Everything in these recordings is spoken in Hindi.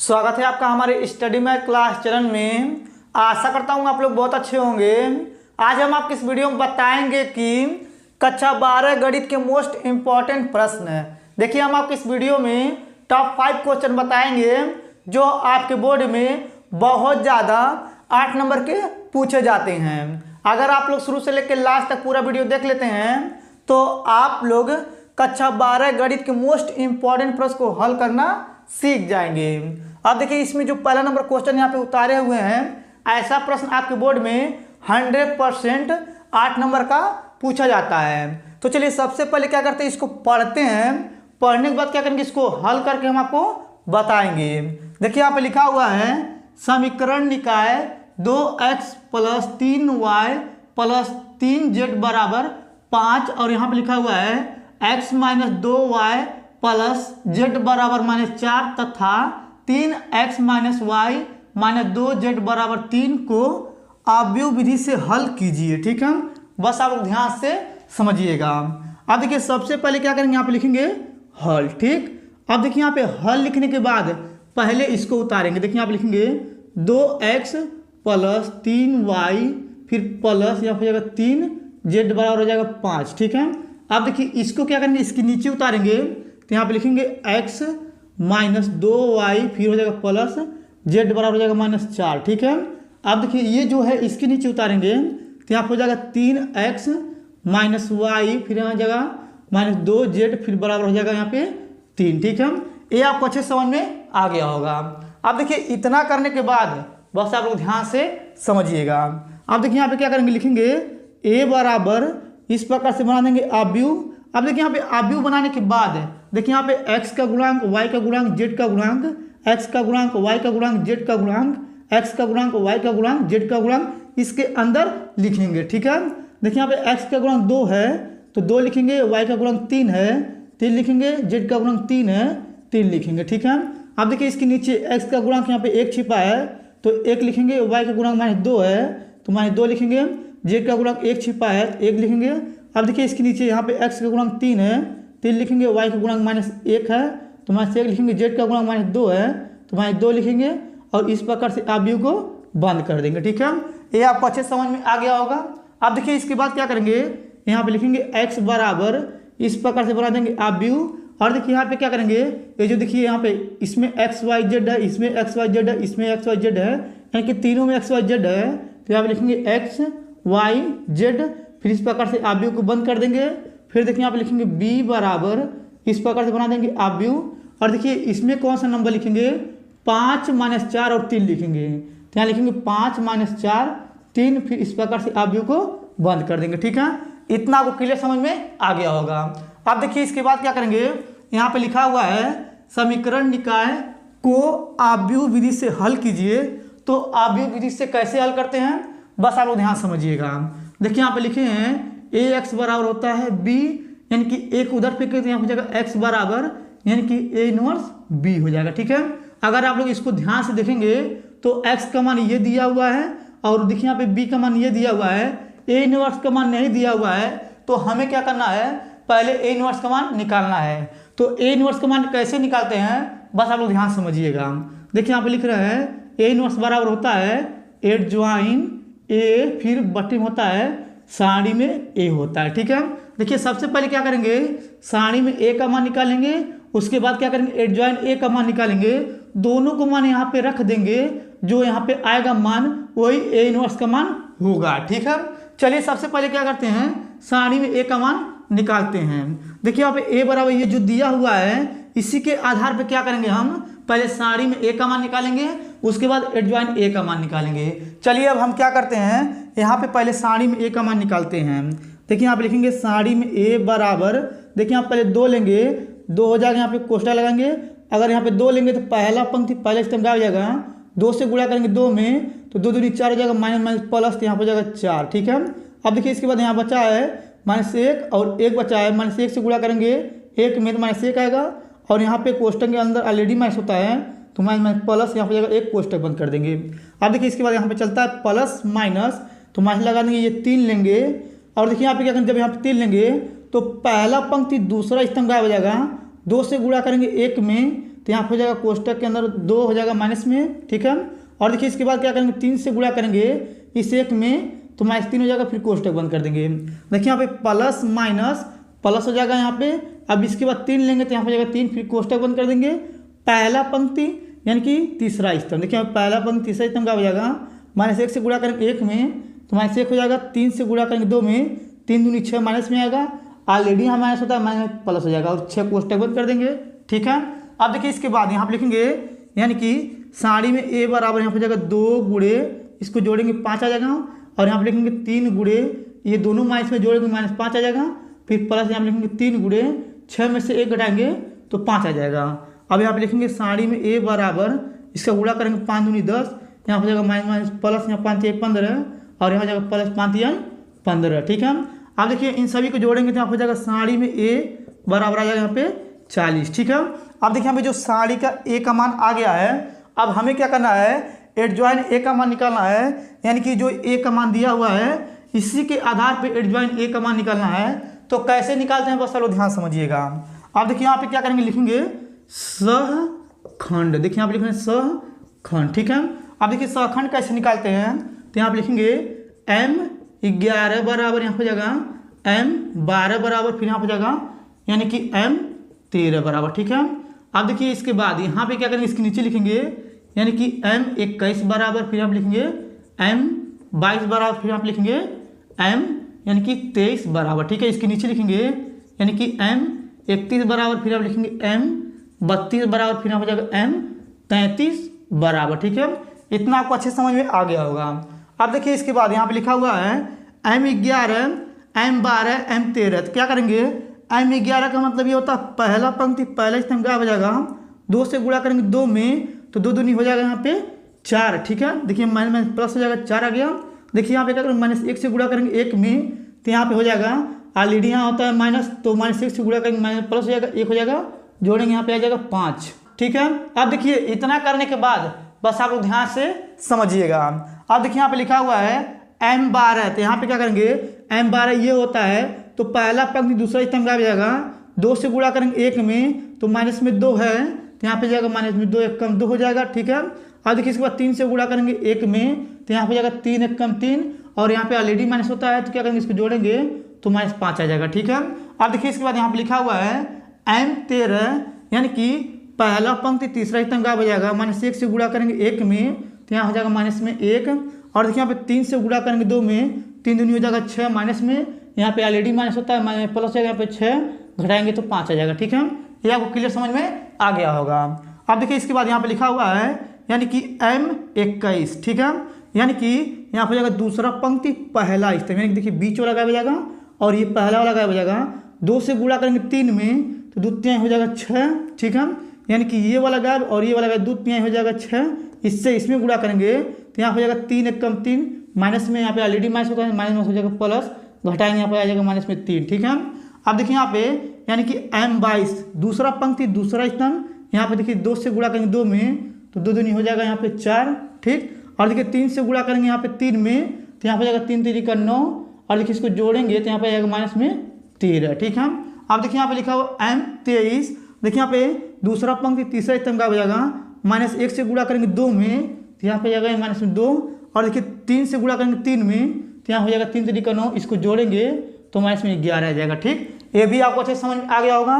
स्वागत है आपका हमारे स्टडी मैथ क्लास चैनल में। आशा करता हूँ आप लोग बहुत अच्छे होंगे। आज हम आपको इस वीडियो में बताएंगे कि कक्षा 12 गणित के मोस्ट इम्पॉर्टेंट प्रश्न। देखिए, हम आपको इस वीडियो में टॉप 5 क्वेश्चन बताएंगे जो आपके बोर्ड में बहुत ज़्यादा 8 नंबर के पूछे जाते हैं। अगर आप लोग शुरू से लेकर लास्ट तक पूरा वीडियो देख लेते हैं तो आप लोग कक्षा 12 गणित के मोस्ट इम्पॉर्टेंट प्रश्न को हल करना सीख जाएंगे। अब देखिए, इसमें जो पहला नंबर क्वेश्चन यहाँ पे उतारे हुए हैं, ऐसा प्रश्न आपके बोर्ड में 100% 8 नंबर का पूछा जाता है। तो चलिए सबसे पहले क्या करते हैं, इसको पढ़ते हैं। पढ़ने के बाद क्या करेंगे, इसको हल करके हम आपको बताएंगे। देखिए यहाँ पे लिखा हुआ है समीकरण निकाय 2x + 3y + 3z = 5 और यहाँ पे लिखा हुआ है x - 2y + z = -4 तथा 3x - y - 2z = 3 को आव्यूह विधि से हल कीजिए। ठीक है, बस आप लोग ध्यान से समझिएगा। अब देखिए सबसे पहले क्या करेंगे, यहाँ पे लिखेंगे हल। ठीक, अब देखिए यहाँ पे हल लिखने के बाद पहले इसको उतारेंगे। देखिए यहाँ पे लिखेंगे 2x + 3y फिर प्लस यहाँ पे जाएगा 3z = हो जाएगा 5। ठीक है, अब देखिए इसको क्या करेंगे, इसके नीचे उतारेंगे तो यहाँ पे लिखेंगे x - 2y फिर हो जाएगा प्लस z = हो जाएगा -4। ठीक है, अब देखिए ये जो है इसके नीचे उतारेंगे तो यहाँ पे हो जाएगा 3x - y फिर यहाँ जाएगा -2z फिर बराबर हो जाएगा यहाँ पे 3। ठीक है, ये आपको अच्छे समझ में आ गया होगा। अब देखिए इतना करने के बाद बस आप लोग ध्यान से समझिएगा। अब देखिए यहाँ पे क्या करेंगे, लिखेंगे a बराबर इस प्रकार से बना देंगे आव्यूह। अब देखिए यहाँ पे आव्यूह बनाने के बाद देखिए यहाँ पे x का गुणांक, y का गुणांक, z का गुणांक, x का गुणांक, y का गुणांक, z का गुणांक, x का गुणांक, y का गुणांक, z का गुणांक इसके अंदर लिखेंगे। ठीक है, देखिए यहाँ पे x का गुणांक 2 है तो 2 लिखेंगे, y का गुणांक 3 है 3 लिखेंगे, z का गुणांक 3 है 3 लिखेंगे। ठीक है, अब देखिए इसके नीचे x का गुणांक यहाँ पे 1 छिपा है तो 1 लिखेंगे, y का गुणांक -2 है तो -2 लिखेंगे, z का गुणांक 1 छिपा है तो 1 लिखेंगे। अब देखिए इसके नीचे यहाँ पे x का गुणांक 3 है 3 लिखेंगे, y का गुणांक -1 है तो -1 लिखेंगे, z का गुणांक -2 है तो -2 लिखेंगे और इस प्रकार से आव्यूह को बंद कर देंगे। ठीक है, ये आपको अच्छे समझ में आ गया होगा। अब देखिए इसके बाद क्या करेंगे, यहाँ पे लिखेंगे x बराबर इस प्रकार से बना देंगे आव्यूह। और देखिए यहाँ पे क्या करेंगे, ये जो देखिए यहाँ पे इसमें x y z है, इसमें x y z है, इसमें x y z है, यानी कि तीनों में x y z है तो यहाँ पे लिखेंगे x y z फिर इस प्रकार से आव्यूह को बंद कर देंगे। फिर देखिए यहाँ पे लिखेंगे b बराबर इस प्रकार से बना देंगे आव्यूह। और देखिए इसमें कौन सा नंबर लिखेंगे, 5 - 4 और 3 लिखेंगे तो यहाँ लिखेंगे 5 - 4 3 फिर इस प्रकार से आव्यूह को बंद कर देंगे। ठीक है, इतना आपको क्लियर समझ में आ गया होगा। अब देखिए इसके बाद क्या करेंगे, यहाँ पे लिखा हुआ है समीकरण निकाय को आव्यूह विधि से हल कीजिए। तो आव्यूह विधि से कैसे हल करते हैं, बस आप लोग ध्यान समझिएगा। देखिए यहाँ पे लिखे हैं ax बराबर होता है b, यानी कि एक उधर पे कहते हैं, यहाँ हो जाएगा x बराबर यानी कि a इनवर्स b हो जाएगा। ठीक है, अगर आप लोग इसको ध्यान से देखेंगे तो x का मान ये दिया हुआ है और देखिए यहाँ पे b का मान ये दिया हुआ है, a इनवर्स का मान नहीं दिया हुआ है तो हमें क्या करना है, पहले a इनवर्स का मान निकालना है। तो a इनवर्स का मान कैसे निकालते हैं, बस आप लोग ध्यान समझिएगा। देखिए यहाँ पे लिख रहे हैं a इनवर्स बराबर होता है एडजॉइन a फिर बटे में होता है सारणी में a होता है। ठीक है, देखिए सबसे पहले क्या करेंगे, सारणी में a का मान निकालेंगे, उसके बाद क्या करेंगे एडजॉइन a का मान निकालेंगे, दोनों को मान यहाँ पे रख देंगे, जो यहाँ पे आएगा मान वही a इनवर्स का मान होगा। ठीक है, चलिए सबसे पहले क्या करते हैं, सारणी में a का मान निकालते हैं। देखिए यहाँ पे a बराबर ये जो दिया हुआ है इसी के आधार पे क्या करेंगे, हम पहले सारणी में a का मान निकालेंगे, उसके बाद एडजॉइन a का मान निकालेंगे। चलिए अब हम क्या करते हैं, यहाँ पे पहले सारणी में a का मान निकालते हैं। देखिए यहाँ पे लिखेंगे सारणी में a बराबर, देखिए यहाँ पहले 2 लेंगे, 2 हो जाएगा, यहाँ पे कोष्ठक लगाएंगे। अगर यहाँ पे 2 लेंगे तो पहला पंक्ति पहले स्तंभ हो जाएगा, 2 से गुणा करेंगे 2 में तो 2 दूनी 4 हो जाएगा, माइनस प्लस तो यहाँ पर हो जाएगा 4। ठीक है, अब देखिए इसके बाद यहाँ बचा है -1 और 1 बचा है, -1 से गुणा करेंगे 1 में तो -1 आएगा और यहाँ पे कोष्ठक के अंदर ऑलरेडी माइनस होता है तो माइनस प्लस यहाँ पे जाएगा, एक कोष्ठक बंद कर देंगे। अब देखिए इसके बाद यहाँ पे चलता है प्लस माइनस तो माइनस लगा देंगे, ये 3 लेंगे और देखिए यहाँ पे क्या करेंगे, जब यहाँ पे 3 लेंगे तो पहला पंक्ति दूसरा स्तंभ गायब हो जाएगा, 2 से गुणा करेंगे 1 में तो यहाँ पे हो जाएगा कोष्टक के अंदर 2 हो जाएगा माइनस में, ठीक है। और देखिए इसके बाद क्या करेंगे, 3 से गुणा करेंगे इस 1 में, तो -3 हो जाएगा, फिर कोष्टक बंद कर देंगे। देखिए यहाँ पे प्लस माइनस प्लस हो जाएगा यहाँ पे। अब इसके बाद 3 लेंगे तो यहाँ पे हो जाएगा 3, फिर कोष्टक बंद कर देंगे। पहला पंक्ति यानी कि तीसरा स्तंभ, देखिए पहला पंक्ति तीसरा स्तंभ क्या हो जाएगा, -1 से गुणा करेंगे 1 में तो -1 हो जाएगा, 3 से गुणा करेंगे 2 में, 3 दूनी 6 माइनस में आएगा। ऑलरेडी यहाँ माइनस होता है, माइनस प्लस हो जाएगा और 6 कोष्टक बंद कर देंगे, ठीक है। अब देखिए इसके बाद यहाँ पे लिखेंगे यानी कि साड़ी में a बराबर यहाँ पे जाएगा 2 गुणे, इसको जोड़ेंगे 5 आ जाएगा, और यहाँ पे लिखेंगे 3 गुणे, ये दोनों माइनस में जोड़ेंगे -5 आ जाएगा, फिर प्लस यहाँ पे लिखेंगे 3 गुणे 6 में से 1 घटाएंगे तो 5 आ जाएगा। अब यहाँ पे लिखेंगे साड़ी में a बराबर, इसका गुणा करेंगे 5 दूनी 10, यहाँ पे जाएगा माइनस प्लस, यहाँ 5 या 15 और यहाँ जाएगा प्लस 5 या 15, ठीक है। अब देखिए इन सभी को जोड़ेंगे तो यहाँ पे जाएगा साड़ी में a बराबर आ जाएगा यहाँ पे 40, ठीक है। अब देखिए यहाँ पे जो साड़ी का a का मान आ गया है, अब हमें क्या करना है, एडजॉइन a का मान निकालना है, यानी कि जो a का मान दिया हुआ है इसी के आधार पे एडजॉइन a का मान निकालना है। तो कैसे निकालते हैं बस चलो ध्यान समझिएगा। अब देखिए यहाँ पे क्या करेंगे, लिखेंगे सहखंड, देखिए यहाँ पे लिखेंगे सहखंड, ठीक है। अब देखिए सहखंड कैसे निकालते हैं, तो यहाँ पे लिखेंगे m11 बराबर यहाँ पे जाएगा m12 बराबर, फिर यहाँ पे जाएगा यानी कि m13 बराबर, ठीक है। अब देखिए इसके बाद यहाँ पे क्या करेंगे, इसके नीचे लिखेंगे यानी कि m21 बराबर, फिर आप लिखेंगे m22 बराबर, फिर आप लिखेंगे m यानी कि 23 बराबर, ठीक है। इसके नीचे लिखेंगे यानी कि m31 बराबर, फिर आप लिखेंगे m32 बराबर, फिर यहाँ पे जाएगा m33 बराबर, ठीक है। इतना आपको अच्छे समझ में आ गया होगा। अब देखिए इसके बाद यहाँ पे लिखा हुआ है m11 m12 m13, तो क्या करेंगे, m11 का मतलब ये होता है पहला पंक्ति पहला स्तंभ क्या हो जाएगा, 2 से गुणा करेंगे 2 में तो 2 दूनी हो जाएगा यहाँ पे 4, ठीक है। देखिए माइनस प्लस हो जाएगा 4 आ गया। देखिए यहाँ पे क्या करेंगे, -1 से गुणा करेंगे 1 में तो यहाँ पे हो जाएगा, ऑलरेडी यहाँ होता है माइनस, तो -1 से गुणा करेंगे माइनस प्लस हो जाएगा 1 हो जाएगा, जोड़ेंगे यहाँ पे आ जाएगा 5, ठीक है। अब देखिए इतना करने के बाद बस आप लोग ध्यान से समझिएगा। अब देखिए यहाँ पे लिखा हुआ है m12, तो यहाँ पे क्या करेंगे, m12 ये होता है तो पहला पंक्ति दूसरा स्तंभ क्या हो जाएगा, 2 से गुणा करेंगे 1 में तो माइनस में 2 है तो यहाँ पे जाएगा माइनस में 2 1 कम 2 हो जाएगा, ठीक है। अब देखिए इसके बाद 3 से गुणा करेंगे 1 में तो यहाँ पे जाएगा 3 1 कम 3, और यहाँ पे ऑलरेडी माइनस होता है तो क्या करेंगे, इसको जोड़ेंगे तो -5 आ जाएगा, ठीक है। अब देखिए इसके बाद यहाँ पे लिखा हुआ है m13 यानी कि पहला पंक्ति तीसरा स्तंभ क्या हो जाएगा, -1 से गुणा करेंगे 1 में तो यहाँ हो जाएगा माइनस में 1, और देखिए यहाँ पे 3 से गुणा करेंगे 2 में, 3 दूनी हो जाएगा 6 माइनस में, यहाँ पे ऑलरेडी माइनस होता है माइनस प्लस जाएगा, यहाँ पे 6 घटाएंगे तो 5 आ जाएगा, ठीक है। ये आपको क्लियर समझ में आ गया होगा। अब देखिए इसके बाद यहाँ पे लिखा हुआ है यानी कि m21, ठीक है, यानी कि यहाँ पे जाएगा दूसरा पंक्ति पहला स्तंभ, यानी कि देखिए बीच वाला क्या हो जाएगा और ये पहला वाला क्या हो जाएगा, 2 से गुणा करेंगे 3 में तो 2 तिहाई हो जाएगा 6, ठीक है, यानी कि ये वाला गायब और ये वाला गायब, 2 तिहाई हो जाएगा 6, इससे इसमें गुणा करेंगे तो यहाँ हो जाएगा 3 1 कम 3, माइनस में यहाँ पे ऑलरेडी माइनस होता है, माइनस हो जाएगा प्लस, घटाएंगे यहाँ पे आ जाएगा माइनस में 3, ठीक है। अब देखिए यहाँ पे यानी कि m22 दूसरा पंक्ति दूसरा स्तंभ, यहाँ पे देखिए 2 से गुणा करेंगे 2 में तो 2 दूनी हो जाएगा यहाँ पे 4, ठीक, और देखिए 3 से गुणा करेंगे यहाँ पे 3 में तो यहाँ पे जाएगा 3 3 का 9, और देखिए इसको जोड़ेंगे तो यहाँ पे जाएगा माइनस में 13, ठीक है। अब देखिए यहाँ पे लिखा हुआ m23, देखिए यहाँ पे दूसरा पंक्ति तीसरा स्तंभ का हो जाएगा, -1 से गुणा करेंगे 2 में तो यहाँ पे जाएगा माइनस में 2, और देखिए 3 से गुणा करेंगे 3 में तो यहाँ हो जाएगा 3 3 का 9, इसको जोड़ेंगे तो माइनस में 11 आ जाएगा, ठीक। ये भी आपको अच्छे समझ में आ गया होगा।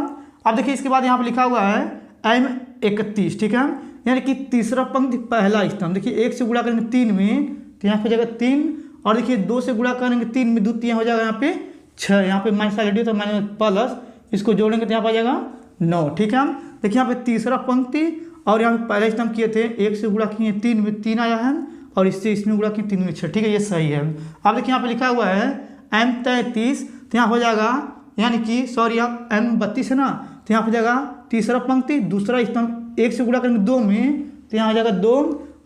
अब देखिए इसके बाद यहाँ पे लिखा हुआ है m31, ठीक है, यानी कि तीसरा पंक्ति पहला स्तंभ, देखिए 1 से गुणा करेंगे 3 में तो यहाँ पे जाएगा 3, और देखिए 2 से गुणा करेंगे 3 में 2 तिहाई हो जाएगा यहाँ पे 6, यहाँ पे माइनस ऑलरेडी तो माइनस प्लस, इसको जोड़ेंगे तो यहाँ पे आ जाएगा 9, ठीक है। देखिए यहाँ पे तीसरा पंक्ति और यहाँ पे पहला स्तंभ किए थे, 1 से गुणा किए 3 में 3 आया है, और इससे इसमें गुणा किए 3 में 6, ठीक है, ये सही है। अब देखिए यहाँ पे लिखा हुआ है m33, तो यहाँ हो जाएगा यानी कि सॉरी यहाँ m32 है ना, तो यहाँ हो जाएगा तीसरा पंक्ति दूसरा स्तंभ, 1 से गुणा करेंगे 2 में तो यहाँ हो जाएगा 2,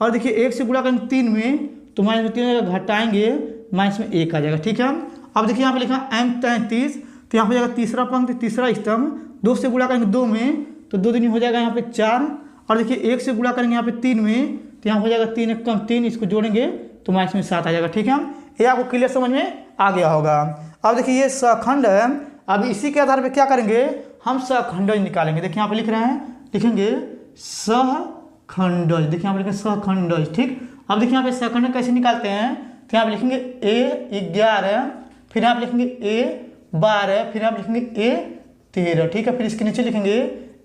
और देखिए 1 से गुणा करेंगे 3 में तो माइनस में 3 घटाएंगे माइनस में 1 आ जाएगा, ठीक है। अब देखिए यहाँ पे लिखा m33, तो यहाँ हो जाएगा तीसरा पंक्ति तीसरा स्तंभ, 2 से गुणा करेंगे 2 में तो 2 दूनी हो जाएगा यहाँ पे 4, और देखिए 1 से गुणा करेंगे यहाँ पे 3 में तो यहाँ हो जाएगा 3 1 कम 3, इसको जोड़ेंगे तो माइनस में 7 आ जाएगा, ठीक है। ये आपको क्लियर समझ में आ गया होगा। अब देखिए ये सहखंड है, अब इसी के आधार पर क्या करेंगे, हम सहखंड निकालेंगे। देखिए यहाँ पे लिख रहे हैं, लिखेंगे सहखंडज। देखिए यहाँ पे लिखेंगे सहखंडज। ठीक, अब देखिए यहाँ पे सहखंडज कैसे निकालते हैं, तो यहाँ पे लिखेंगे A11, फिर यहाँ पे लिखेंगे A12, फिर यहाँ पे लिखेंगे A13। ठीक है, फिर इसके नीचे लिखेंगे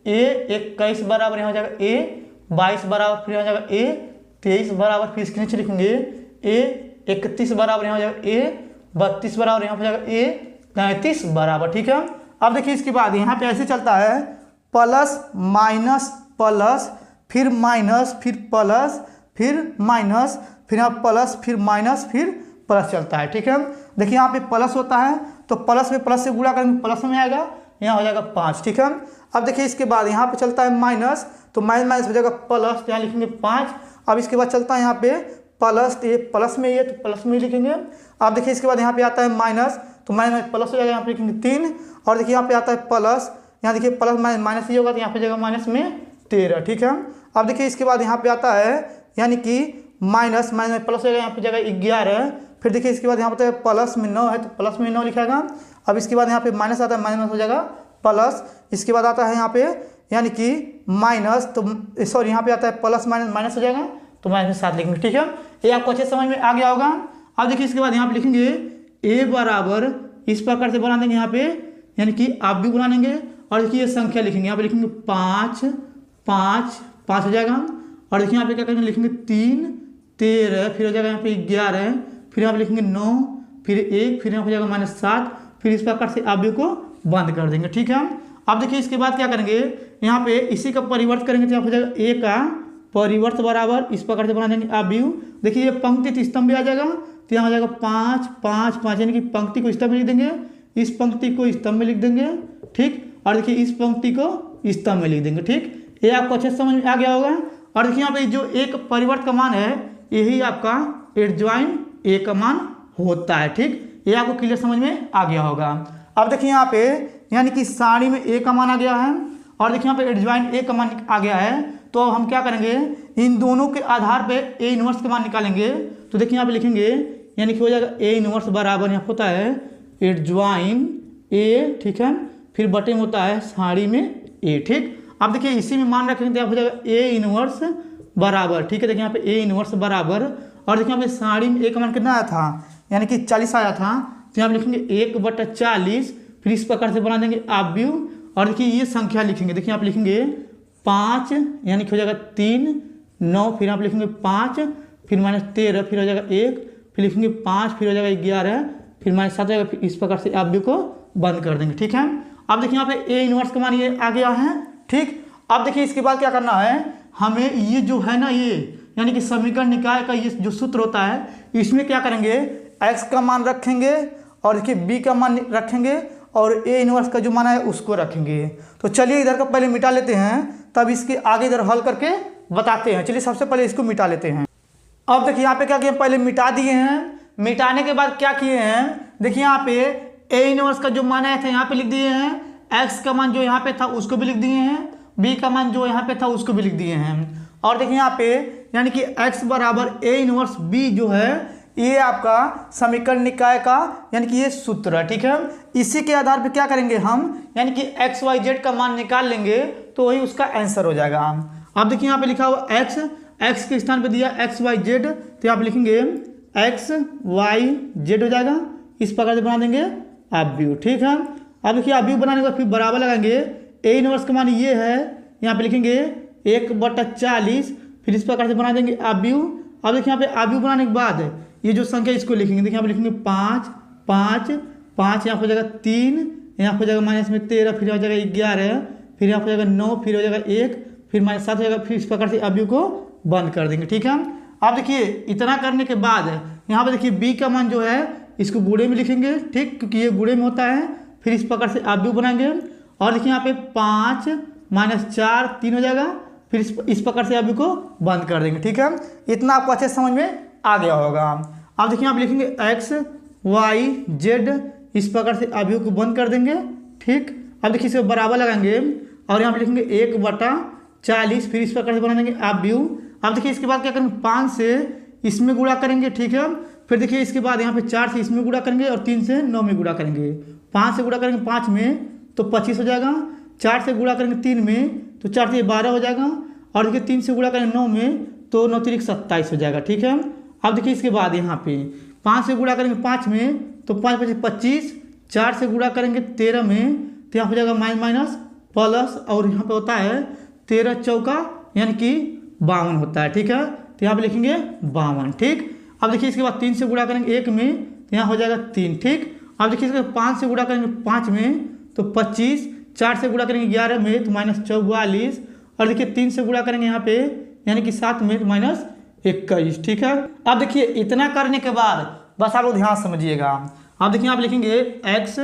A21 बराबर यहाँ हो जाएगा A22 बराबर, फिर यहाँ हो जाएगा A23 बराबर, फिर इसके नीचे लिखेंगे A31 बराबर यहाँ हो जाएगा A32 बराबर, यहाँ हो जाएगा A33 बराबर। ठीक है, अब देखिए इसके बाद यहाँ पे ऐसे चलता है प्लस माइनस प्लस, फिर माइनस, फिर प्लस, फिर माइनस, फिर यहाँ प्लस, फिर माइनस, फिर प्लस चलता है। ठीक है, देखिए यहाँ पे प्लस होता है तो प्लस में प्लस से गुणा करेंगे प्लस में आएगा, यहाँ हो जाएगा 5। ठीक है, अब देखिए इसके बाद यहाँ पे चलता है माइनस, तो माइनस माइनस हो जाएगा प्लस, तो यहाँ लिखेंगे 5। अब इसके बाद चलता है यहाँ पे प्लस, तो ये प्लस में ये तो प्लस में लिखेंगे। अब देखिए इसके बाद यहाँ पे आता है माइनस, तो माइनस प्लस हो जाएगा, यहाँ पे लिखेंगे 3। और देखिए यहाँ पे आता है प्लस, यहाँ देखिए प्लस माइनस ही होगा, तो यहाँ पे जाएगा माइनस में 13। ठीक है, अब देखिए इसके बाद यहाँ पे आता है यानी कि माइनस माइनस में प्लस हो जाएगा, यहाँ पे जाएगा 11। फिर देखिए इसके बाद यहाँ पे प्लस में 9 है, तो प्लस में 9 लिखेगा। अब इसके बाद यहाँ पे माइनस आता है, माइनस हो जाएगा प्लस। इसके बाद आता है यहाँ पे यानी कि माइनस, तो सॉरी यहाँ पे आता है प्लस माइनस माइनस हो जाएगा, तो माइनस में 7 लिखेंगे। ठीक है, ये आपको अच्छे समझ में आ गया होगा। अब देखिए इसके बाद यहाँ पे लिखेंगे A बराबर, इस प्रकार से बना देंगे यहाँ पे, यानी कि आप भी बना लेंगे। और देखिए ये संख्या लिखेंगे, यहाँ पे लिखेंगे 5 5 5 हो जाएगा। और देखिए यहाँ पे क्या करेंगे, लिखेंगे 3 13, फिर हो जाएगा यहाँ पे 11, फिर यहाँ पे लिखेंगे 9, फिर 1, फिर यहाँ हो जाएगा -7, फिर इस प्रकार से आव्यूह को बंद कर देंगे। ठीक है, अब देखिए इसके बाद क्या करेंगे, यहाँ पे इसी का परिवर्त करेंगे, तो यहाँ हो जाएगा A का परिवर्त बराबर, इस प्रकार से बना देंगे आव्यूह। देखिए ये पंक्ति तो स्तंभ भी आ जाएगा, तो यहाँ हो जाएगा 5 5 5, यानी कि पंक्ति को स्तंभ में लिख देंगे, इस पंक्ति को स्तंभ में लिख देंगे। ठीक, और देखिए इस पंक्ति को स्तंभ में लिख देंगे। ठीक, ये आपको अच्छे से समझ में आ गया होगा। और देखिए यहाँ पे जो एक परिवर्त का मान है, यही आपका एडजॉइन ए का मान होता है। ठीक, ये आपको क्लियर समझ में आ गया होगा। अब देखिए यहाँ पे यानी कि सारणी में ए का मान आ गया है, और देखिए यहाँ पे एडजॉइन ए का मान आ गया है। तो अब हम क्या करेंगे, इन दोनों के आधार पे ए इनवर्स का मान निकालेंगे। तो देखिए यहाँ पे लिखेंगे, यानी कि हो जाएगा ए इनवर्स बराबर, यहाँ होता है एडजॉइन ए। ठीक है, फिर बटे में होता है सारणी में ए। ठीक, अब देखिए इसी में मान रखेंगे, तो यहाँ हो जाएगा ए इनवर्स बराबर। ठीक है, देखिए यहाँ पे ए इनवर्स बराबर, और देखिए यहाँ पे सारणी में ए का मान कितना आया था, यानी कि 40 आया था। तो यहाँ पे लिखेंगे 1/40, फिर इस प्रकार से बना देंगे आव्यूह। और देखिए ये संख्या लिखेंगे, देखिए यहाँ पे लिखेंगे 5, यानी कि हो जाएगा 3 9, फिर यहाँ पे लिखेंगे 5, फिर -13, फिर हो जाएगा 1, फिर लिखेंगे 5, फिर हो जाएगा 11, फिर -7 हो जाएगा, फिर इस प्रकार से आव्यूह को बंद कर देंगे। ठीक है, अब देखिए यहाँ पे ए इनवर्स का मान ये आ गया है। ठीक, अब देखिए इसके बाद क्या करना है, हमें ये जो है ना, ये यानी कि समीकरण निकाय का ये जो सूत्र होता है, इसमें क्या करेंगे, x का मान रखेंगे, और देखिए b का मान रखेंगे, और ए इनवर्स का जो मान है उसको रखेंगे। तो चलिए इधर का पहले मिटा लेते हैं, तब इसके आगे इधर हल करके बताते हैं। चलिए सबसे पहले इसको मिटा लेते हैं। अब देखिए यहाँ पे क्या किए, पहले मिटा दिए हैं। मिटाने के बाद क्या किए हैं, देखिए यहाँ पे ए इनवर्स का जो मान आया था यहाँ पे लिख दिए हैं, x का मान जो यहाँ पे था उसको भी लिख दिए हैं, b का मान जो यहाँ पे था उसको भी लिख दिए हैं। और देखिए यहाँ पे यानी कि x बराबर ए इनवर्स b जो है, ये आपका समीकरण निकाय का यानी कि ये सूत्र है। ठीक है, इसी के आधार पे क्या करेंगे हम, यानी कि x y z का मान निकाल लेंगे, तो वही उसका आंसर हो जाएगा। अब देखिए यहाँ पे लिखा हुआ x के स्थान पे दिया x y z, तो यहाँ पे लिखेंगे x y z हो जाएगा, इस प्रकार से बना देंगे आव्यूह। ठीक है, अब देखिए आव्यूह बनाने के बाद फिर बराबर लगाएंगे, ए इनवर्स का मान ये है, यहाँ पे लिखेंगे 1/40, फिर इस प्रकार से बना देंगे आव्यूह। अब देखिए यहाँ पे आव्यूह बनाने के बाद ये जो संख्या इसको लिखेंगे, देखिए यहाँ पे लिखेंगे 5 5 5, यहाँ हो जाएगा 3, यहाँ हो जाएगा -13, फिर हो जाएगा 11, फिर यहाँ हो जाएगा 9, फिर हो जाएगा 1, फिर -7 हो जाएगा, फिर इस प्रकार से आव्यूह को बंद कर देंगे। ठीक है, अब देखिए इतना करने के बाद यहाँ पे देखिए b का मान जो है इसको गुणे में लिखेंगे। ठीक, क्योंकि ये गुणे में होता है, फिर इस प्रकार से आव्यूह बनाएंगे। और देखिए यहाँ पे 5 -4 3 हो जाएगा, फिर इस प्रकार से आव्यूह को बंद कर देंगे। ठीक है, इतना आपको अच्छे समझ में आ गया होगा। अब देखिए आप लिखेंगे x y z, इस प्रकार से आव्यूह को बंद कर देंगे। ठीक, अब देखिए इसे बराबर लगाएंगे, और यहाँ पे लिखेंगे 1/40, फिर इस प्रकार से बना देंगे आव्यूह। अब देखिए इसके बाद क्या करेंगे, 5 से इसमें गुणा करेंगे। ठीक है, फिर देखिए इसके बाद यहाँ पे 4 से इसमें गुणा करेंगे, और 3 से 9 में गुणा करेंगे। 5 से गुणा करेंगे 5 में तो 25 हो जाएगा, 4 से गुणा करेंगे 3 में तो 4 से 12 हो जाएगा, और देखिए 3 से गुणा करेंगे 9 में तो 9 तिरिक 27 हो जाएगा। ठीक है, अब देखिए इसके बाद यहाँ पे 5 से गुणा करेंगे 5 में तो 5 5 25, 4 से गुणा करेंगे 13 में तो यहाँ हो जाएगा माइनस प्लस, और यहाँ पे होता है 13 चौका यानी कि 52 होता है। ठीक है, तो यहाँ पे लिखेंगे 52। ठीक, अब देखिए इसके बाद 3 से गुणा करेंगे 1 में तो यहाँ हो जाएगा 3। ठीक, अब देखिए इसके 5 से गुणा करेंगे 5 में तो 25, 4 से गुणा करेंगे 11 में तो -44, और देखिए 3 से गुणा करेंगे यहाँ पे यानी कि 7 में तो -21। ठीक है, अब देखिए इतना करने के बाद बस आप लोग ध्यान समझिएगा। अब देखिए आप लिखेंगे x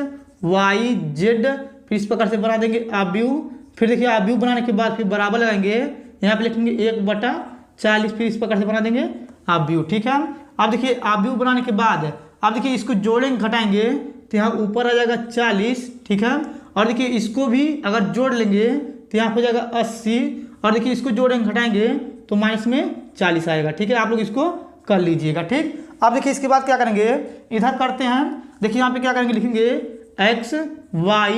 y z, फिर इस प्रकार से बना देंगे अवयव, फिर देखिए अवयव बनाने के बाद फिर बराबर लगाएंगे, यहाँ पे लिखेंगे 1/40, फिर इस प्रकार से बना देंगे अवयव। ठीक है, अब देखिए अवयव बनाने के बाद अब देखिए इसको जोड़ेंगे घटाएंगे तो यहाँ ऊपर आ जाएगा 40। ठीक है, और देखिए इसको भी अगर जोड़ लेंगे तो यहाँ हो जाएगा 80, और देखिए इसको जोड़ेंगे घटाएंगे तो माइनस में 40 आएगा। ठीक है, आप लोग इसको कर लीजिएगा। ठीक, अब देखिए इसके बाद क्या करेंगे, इधर करते हैं। देखिए यहाँ पे क्या करेंगे, लिखेंगे x y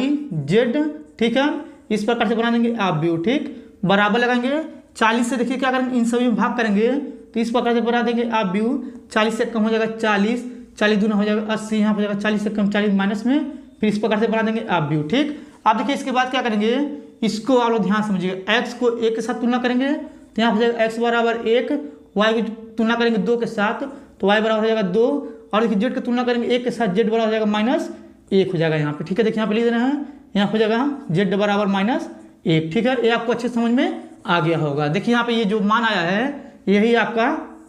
z। ठीक है, इस प्रकार से बना देंगे अवयव। ठीक, बराबर लगाएंगे 40 से, देखिए क्या करेंगे इन सभी में भाग करेंगे तो इस प्रकार से बना देंगे अवयव। 40 से कम हो जाएगा 40, 40 दूना हो जाएगा 80, यहाँ हो जाएगा 40 से कम 40 माइनस में, फिर इस प्रकार से बना देंगे अवयव। ठीक, अब देखिए इसके बाद क्या करेंगे, इसको आप लोग ध्यान समझिएगा, x को 1 के साथ तुलना करेंगे तो यहाँ हो जाएगा x बराबर 1, y की तुलना करेंगे 2 के साथ तो y बराबर हो जाएगा 2, और देखिए z की तुलना करेंगे 1 के साथ z बराबर हो जाएगा -1 हो जाएगा यहाँ पे। ठीक है, देखिए यहाँ पे लिख देना है, यहाँ हो जाएगा z बराबर -1। ठीक है, ये आपको अच्छे समझ में आ गया होगा। देखिए यहाँ पे ये जो मान आया है यही आपका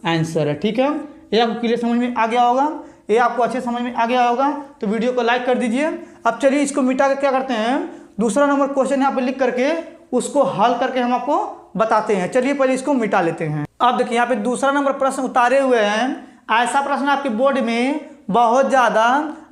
आंसर है। ठीक है, ये आपको क्लियर समझ में आ गया होगा, ये आपको अच्छे समझ में आ गया होगा, तो वीडियो को लाइक कर दीजिए। अब चलिए इसको मिटा के क्या करते हैं, दूसरा नंबर क्वेश्चन यहाँ पे लिख करके उसको हल करके हम आपको बताते हैं। चलिए पहले इसको मिटा लेते हैं। अब देखिए यहाँ पे दूसरा नंबर प्रश्न उतारे हुए हैं। ऐसा प्रश्न आपके बोर्ड में बहुत ज़्यादा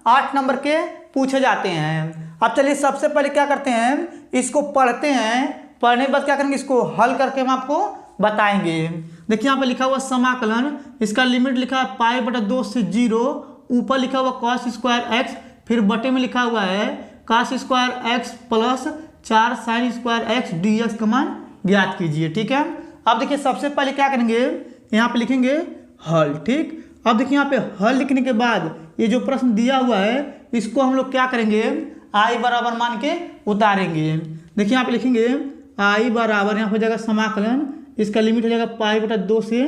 8 नंबर के पूछे जाते हैं। अब चलिए सबसे पहले क्या करते हैं, इसको पढ़ते हैं, पढ़ने के बाद क्या करेंगे, इसको हल करके हम आपको बताएंगे। देखिए यहाँ पे लिखा हुआ समाकलन, इसका लिमिट लिखा है π/2 से 0, ऊपर लिखा हुआ cos स्क्वायर x, फिर बटे में लिखा हुआ है cos square x plus 4 sin square x dx का मान ज्ञात कीजिए। ठीक है, अब देखिए सबसे पहले क्या करेंगे, यहाँ पे लिखेंगे हल। ठीक, अब देखिए यहाँ पे हल लिखने के बाद ये जो प्रश्न दिया हुआ है इसको हम लोग क्या करेंगे, i बराबर मान के उतारेंगे। देखिए यहाँ पे लिखेंगे i बराबर, यहाँ हो जाएगा समाकलन, इसका लिमिट हो जाएगा π/2 से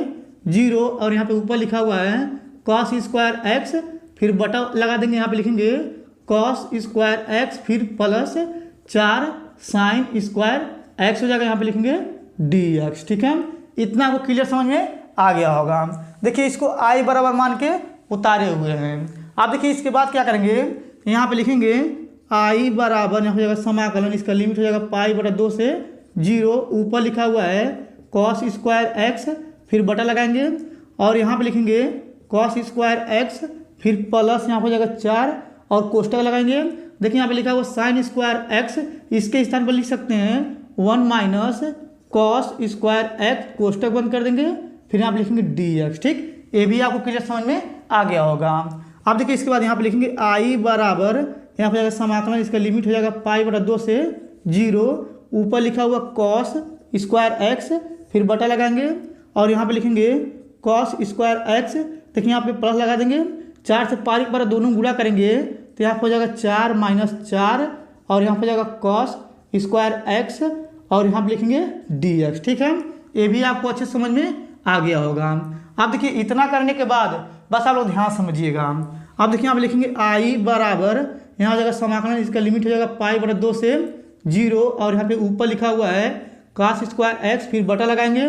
0, और यहाँ पे ऊपर लिखा हुआ है cos स्क्वायर x, फिर बटा लगा देंगे, यहाँ पे लिखेंगे cos स्क्वायर x, फिर प्लस 4 sin स्क्वायर x हो जाएगा, यहाँ पे लिखेंगे dx। ठीक है, इतना आपको क्लियर समझ में आ गया होगा। देखिए इसको i बराबर मान के उतारे हुए हैं। अब देखिए इसके बाद क्या करेंगे, यहाँ पे लिखेंगे i बराबर, यहाँ हो जाएगा समाकलन, इसका लिमिट हो जाएगा π/2 से 0, ऊपर लिखा हुआ है cos स्क्वायर x, फिर बटा लगाएंगे, और यहाँ पे लिखेंगे cos स्क्वायर x, फिर प्लस यहाँ हो जाएगा 4 और कोष्टक लगाएंगे। देखिए यहाँ पे लिखा हुआ sin स्क्वायर x, इसके स्थान पर लिख सकते हैं 1 माइनस cos स्क्वायर x, कोष्टक बंद कर देंगे, फिर यहाँ पे लिखेंगे dx। ठीक, ये भी आपको क्लियर समझ में आ गया होगा। अब देखिए इसके बाद यहाँ पे लिखेंगे i बराबर, यहाँ पे जाएगा समाकलन, इसका लिमिट हो जाएगा π/2 से 0, ऊपर लिखा हुआ cos स्क्वायर x, फिर बटा लगाएंगे, और यहाँ पे लिखेंगे cos स्क्वायर x। देखिए यहाँ पे प्लस लगा देंगे, 4 से π दोनों गुणा करेंगे तो यहाँ पे हो जाएगा 4 माइनस 4, और यहाँ पे जाएगा cos स्क्वायर x, और यहाँ पे लिखेंगे dx। ठीक है, ये भी आपको अच्छे समझ में आ गया होगा। अब देखिए इतना करने के बाद बस आप लोग ध्यान समझिएगा। अब देखिए यहाँ पे लिखेंगे i बराबर, यहाँ हो जाएगा समाकलन, इसका लिमिट हो जाएगा π/2 से 0, और यहाँ पे ऊपर लिखा हुआ है cos स्क्वायर x, फिर बटा लगाएंगे,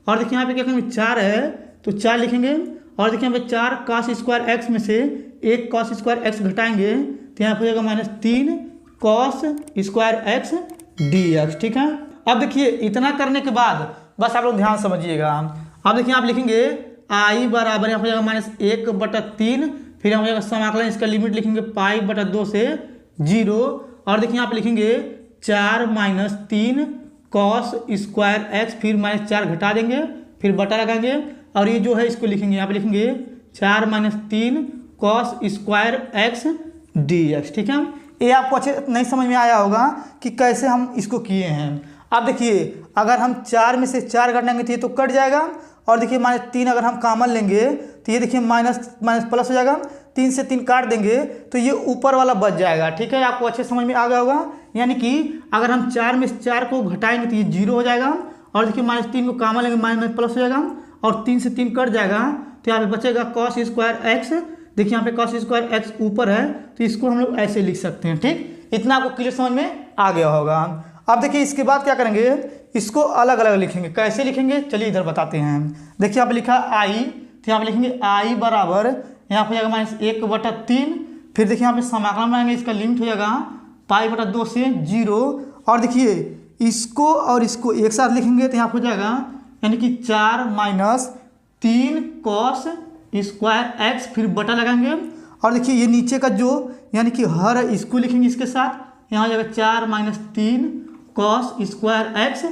और देखिए यहाँ पे क्या करेंगे 4 है तो 4 लिखेंगे, और देखिए यहाँ पे 4 cos स्क्वायर x में से 1 cos स्क्वायर x घटाएंगे तो यहाँ पे हो जाएगा -3 cos स्क्वायर x dx। ठीक है, अब देखिए इतना करने के बाद बस आप लोग ध्यान समझिएगा। अब देखिए आप लिखेंगे i बराबर, यहाँ हो जाएगा -1/3, फिर यहाँ हो जाएगा समाकलन, इसका लिमिट लिखेंगे π/2 से 0, और देखिए यहाँ पे लिखेंगे 4 माइनस 3 cos स्क्वायर x, फिर -4 घटा देंगे, फिर बटा लगाएंगे, और ये जो है इसको लिखेंगे, यहाँ पे लिखेंगे 4 minus 3 cos square x dx। ठीक है, ये आपको अच्छे नहीं समझ में आया होगा कि कैसे हम इसको किए हैं। अब देखिए अगर हम 4 में से 4 घटाएंगे तो ये तो कट जाएगा, और देखिए -3 अगर हम कॉमन लेंगे तो ये देखिए माइनस माइनस प्लस हो जाएगा, 3 से 3 काट देंगे तो ये ऊपर वाला बच जाएगा। ठीक है, आपको अच्छे समझ में आ गया होगा। यानी कि अगर हम 4 में से 4 को घटाएंगे तो ये 0 हो जाएगा, और देखिए -3 को कॉमन लेंगे माइनस प्लस हो जाएगा, और 3 से 3 कट जाएगा तो यहाँ पे बचेगा cos स्क्वायर एक्स। देखिए यहाँ पे cos स्क्वायर एक्स ऊपर है तो इसको हम लोग ऐसे लिख सकते हैं। ठीक, इतना आपको क्लियर समझ में आ गया होगा। अब देखिए इसके बाद क्या करेंगे, इसको अलग अलग लिखेंगे। कैसे लिखेंगे चलिए इधर बताते हैं। देखिए यहाँ पे लिखा आई, तो यहाँ पे लिखेंगे आई बराबर यहाँ पे जाएगा -1/3। फिर देखिए यहाँ पे समाकलन बनाएंगे, इसका लिमिट हो जाएगा π/2 से 0। और देखिए इसको और इसको एक साथ लिखेंगे तो यहाँ पे हो जाएगा यानी कि 4 - 3 cos स्क्वायर एक्स, फिर बटा लगाएंगे। और देखिए ये नीचे का जो यानी कि हर इसको लिखेंगे इसके साथ, यहाँ हो जाएगा 4 - 3 cos स्क्वायर एक्स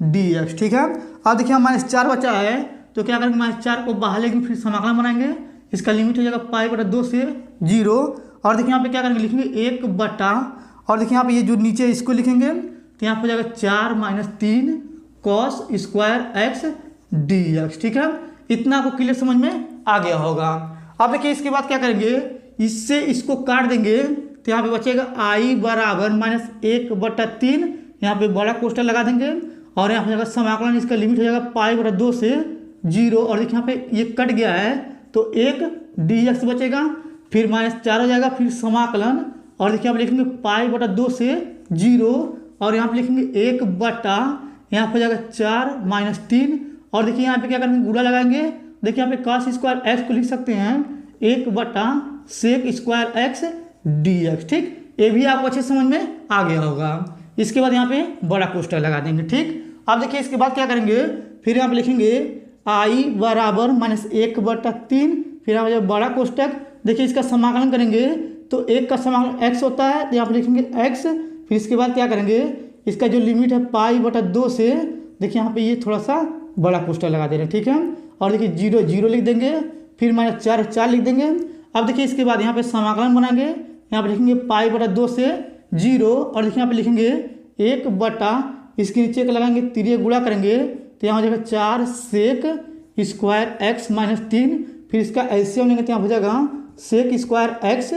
dx। ठीक है, अब देखिए हम -4 बचा है तो क्या करेंगे, -4 को बाहर लेंगे, फिर समाकलन बनाएंगे, इसका लिमिट हो जाएगा π/2 से 0। और देखिए यहाँ पे क्या करेंगे, लिखेंगे 1 बटा, और देखिए यहाँ पे ये जो नीचे इसको लिखेंगे तो यहाँ पे हो जाएगा 4 - 3 cos स्क्वायर एक्स dx। ठीक है, इतना आपको क्लियर समझ में आ गया होगा। अब देखिए इसके बाद क्या करेंगे, इससे इसको काट देंगे तो यहाँ पे बचेगा आई बराबर -1/3। यहाँ पे बड़ा कोष्ठक लगा देंगे, और यहाँ पे जाएगा समाकलन, इसका लिमिट हो जाएगा π/2 से 0। और देखिए यहाँ पे ये कट गया है तो 1 dx बचेगा, फिर -4 हो जाएगा, फिर समाकलन, और देखिए यहाँ पे लिखेंगे π/2 से 0, और यहाँ पे लिखेंगे 1 बटा, यहाँ पे हो जाएगा 4 - 3। और देखिए यहाँ पे क्या करेंगे, गुणा लगाएंगे। देखिए यहाँ पे cos स्क्वायर एक्स को लिख सकते हैं 1 बटा sec स्क्वायर एक्स dx। ठीक, ये भी आपको अच्छे समझ में आ गया होगा। इसके बाद यहाँ पे बड़ा कोष्ठक लगा देंगे। ठीक, अब देखिए इसके बाद क्या करेंगे, फिर यहाँ पे लिखेंगे आई बराबर -1/3, फिर यहाँ पे बड़ा कोष्ठक। देखिए इसका समाकलन करेंगे तो 1 का समाकलन x होता है, तो यहाँ पे लिखेंगे x। फिर इसके बाद क्या करेंगे, इसका जो लिमिट है π/2 से, देखिए यहाँ पे ये थोड़ा सा बड़ा कोष्ठक लगा दे रहे हैं। ठीक है, और देखिए 0 0 लिख देंगे, फिर -4 4 लिख देंगे। अब देखिए इसके बाद यहाँ पे समाकलन बनाएंगे, यहाँ पे लिखेंगे π/2 से 0, और देखिए यहाँ पे लिखेंगे 1 बटा, इसके नीचे का लगाएंगे, तिरिय गुणा करेंगे तो यहाँ हो जाएगा 4 sec स्क्वायर एक्स -3। फिर इसका एलसीएम लेंगे तो यहाँ हो जाएगा sec स्क्वायर एक्स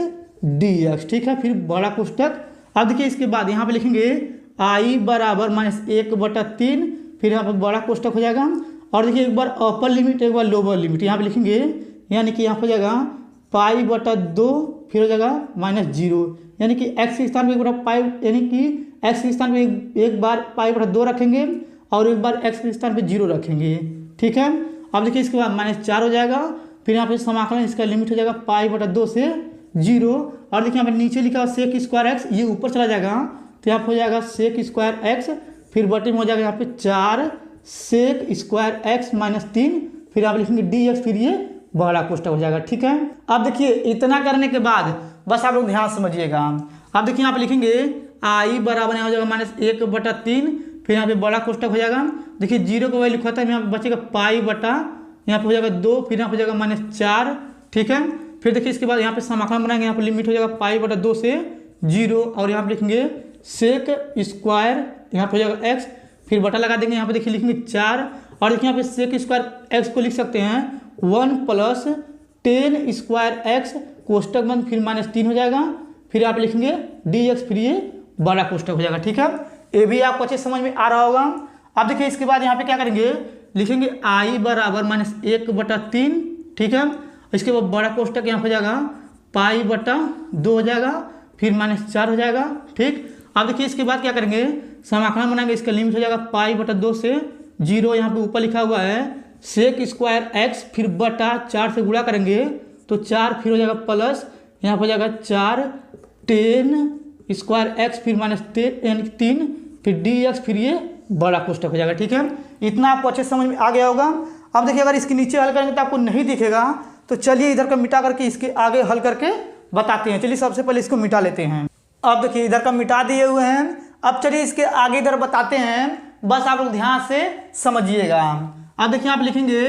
dx। ठीक है, फिर बड़ा कोष्ठक। अब देखिए इसके बाद यहाँ पे लिखेंगे आई बराबर -1/3, फिर यहाँ पे बड़ा कोष्ठक हो जाएगा। और देखिए एक बार अपर लिमिट एक बार लोअर लिमिट यहाँ पे लिखेंगे, यानी कि यहाँ हो जाएगा π/2, फिर हो जाएगा -0, यानी कि x के स्थान पे एक बार पाई, यानी कि x के स्थान पे एक बार π/2 रखेंगे और एक बार x के स्थान पे 0 रखेंगे। ठीक है, अब देखिए इसके बाद -4 हो जाएगा, फिर यहाँ पे समाकलन, इसका लिमिट हो जाएगा π/2 से 0। और देखिए यहाँ पे नीचे लिखा हुआ sec स्क्वायर एक्स, ये ऊपर चला जाएगा तो यहाँ पे हो जाएगा sec स्क्वायर एक्स, फिर बटे में हो जाएगा यहाँ पे 4 sec स्क्वायर एक्स -3, फिर आप लिखेंगे dx, फिर ये बड़ा कोष्ठक हो जाएगा। ठीक है, अब देखिए इतना करने के बाद बस आप लोग ध्यान समझिएगा। अब देखिए यहाँ पे लिखेंगे आई बराबर यहाँ हो जाएगा -1/3, फिर यहाँ पे बड़ा कोष्ठक हो जाएगा। देखिए 0 को वैल्यू खत्म, यहाँ पे बचेगा π बटा, यहाँ पे हो जाएगा 2, फिर यहाँ पे हो जाएगा -4। ठीक है, फिर देखिए इसके बाद यहाँ पे समाकलन बनाएंगे, यहाँ पे लिमिट हो जाएगा π/2 से 0, और यहाँ पे लिखेंगे sec स्क्वायर, यहाँ पे हो जाएगा एक्स, फिर बटा लगा देंगे, यहाँ पे देखिए लिखेंगे 4, और देखिए यहाँ पे sec स्क्वायर एक्स को लिख सकते हैं 1 + 10 स्क्वायर एक्स कोष्ठक बंद, फिर -3 हो जाएगा, फिर आप लिखेंगे dx, फिर ये बड़ा कोष्ठक हो जाएगा। ठीक है, ये भी आपको अच्छे समझ में आ रहा होगा। अब देखिए इसके बाद यहाँ पे क्या करेंगे, लिखेंगे आई बराबर -1/3। ठीक है, इसके बाद बड़ा कोष्ठक यहाँ हो जाएगा π/2 हो जाएगा, फिर -4 हो जाएगा। ठीक, अब देखिए इसके बाद क्या करेंगे, समाकलन बनाएंगे, इसका लिमिट हो जाएगा π/2 से 0, यहाँ पे ऊपर लिखा हुआ है sec स्क्वायर एक्स, फिर बटा 4 से गुणा करेंगे तो 4, फिर हो जाएगा प्लस, यहाँ पर हो जाएगा 4 10 स्क्वायर एक्स, फिर -10 यानी 3, फिर dx, फिर ये बड़ा कोष्ठक हो जाएगा। ठीक है, इतना आपको अच्छे समझ में आ गया होगा। अब देखिए अगर इसके नीचे हल करेंगे तो आपको नहीं दिखेगा, तो चलिए इधर का मिटा करके इसके आगे हल करके बताते हैं। चलिए सबसे पहले इसको मिटा लेते हैं। अब देखिए इधर का मिटा दिए हुए हैं, अब चलिए इसके आगे इधर बताते हैं, बस आप लोग ध्यान से समझिएगा। अब देखिए आप लिखेंगे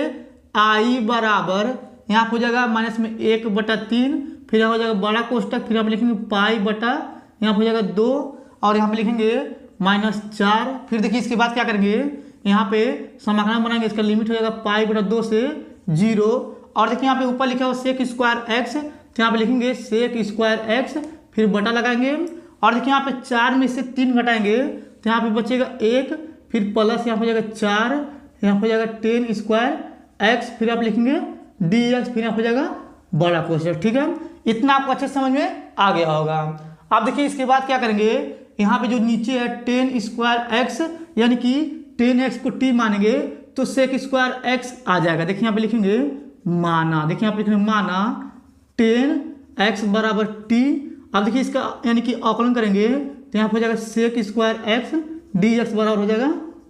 आई बराबर यहाँ हो जाएगा -1/3, फिर यहाँ हो जाएगा बड़ा कोष्ठक, फिर आप लिखेंगे π बटा यहाँ हो जाएगा 2, और यहाँ पे लिखेंगे -4। फिर देखिए इसके बाद क्या करेंगे, यहाँ पे समाकलन बनाएंगे, इसका लिमिट हो जाएगा पाई बटा 2 से 0। और देखिए यहाँ पे ऊपर लिखा हुआ सेक स्क्वायर एक्स, तो यहाँ पे लिखेंगे सेक स्क्वायर एक्स, फिर बटा लगाएंगे। और देखिए यहाँ पे 4 में से 3 घटाएंगे तो यहाँ पे बचेगा 1, फिर प्लस यहाँ हो जाएगा 4, यहाँ हो जाएगा 10 स्क्वायर एक्स, फिर आप लिखेंगे डी एक्स, फिर यहाँ हो जाएगा बड़ा कोष्ठक। ठीक है, इतना आपको अच्छे समझ में आ गया होगा। अब देखिए इसके बाद क्या करेंगे, यहाँ पे जो नीचे है 10 स्क्वायर एक्स यानी कि 10x को t मानेंगे तो सेक स्क्वायर एक्स आ जाएगा। देखिए यहाँ पे लिखेंगे माना, देखिए यहाँ पे लिखेंगे माना 10x बराबर t। अब देखिए इसका यानी कि अवकलन करेंगे तो यहाँ पे हो जाएगा सेक स्क्वायर एक्स dx बराबर हो जाएगा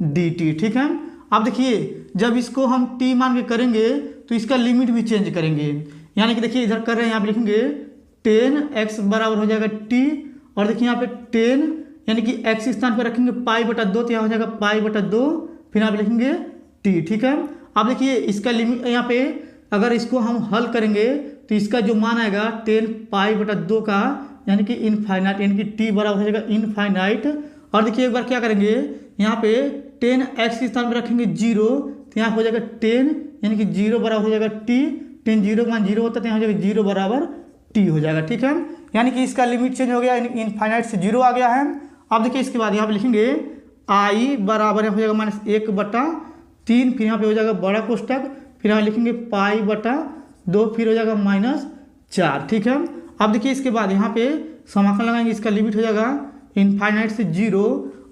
dt। ठीक है, अब देखिए जब इसको हम t मान के करेंगे तो इसका लिमिट भी चेंज करेंगे, यानी कि देखिए इधर कर रहे हैं, यहाँ पे लिखेंगे 10x बराबर हो जाएगा t, और देखिए यहाँ पे 10 यानी कि x स्थान पर रखेंगे पाई बटा 2, तो यहाँ हो जाएगा पाई बटा 2, फिर यहाँ पे लिखेंगे t। ठीक है, अब देखिए इसका लिमिट यहाँ पे अगर इसको हम हल करेंगे तो इसका जो मान आएगा 10 पाई बटा 2 का यानी कि इनफाइनाइट, यानी कि t बराबर हो जाएगा इनफाइनाइट। और देखिए एक बार क्या करेंगे, यहाँ पे 10x के स्थान पर रखेंगे 0, तो यहाँ हो जाएगा 10 यानी कि 0 बराबर हो जाएगा t, 10 0 का मान 0 होता है तो यहाँ हो जाएगा 0 बराबर t हो जाएगा। ठीक है, यानी कि इसका लिमिट चेंज हो गया, इनफाइनाइट से 0 आ गया है। अब देखिए इसके बाद यहाँ पे लिखेंगे i बराबर हो जाएगा -1/3, फिर यहाँ पे हो जाएगा बड़ा कोष्ठक, फिर यहाँ लिखेंगे पाई बटा 2, फिर हो जाएगा -4। ठीक है, अब देखिए इसके बाद यहाँ पे समाकलन लगाएंगे, इसका लिमिट हो जाएगा इनफाइनाइट से 0।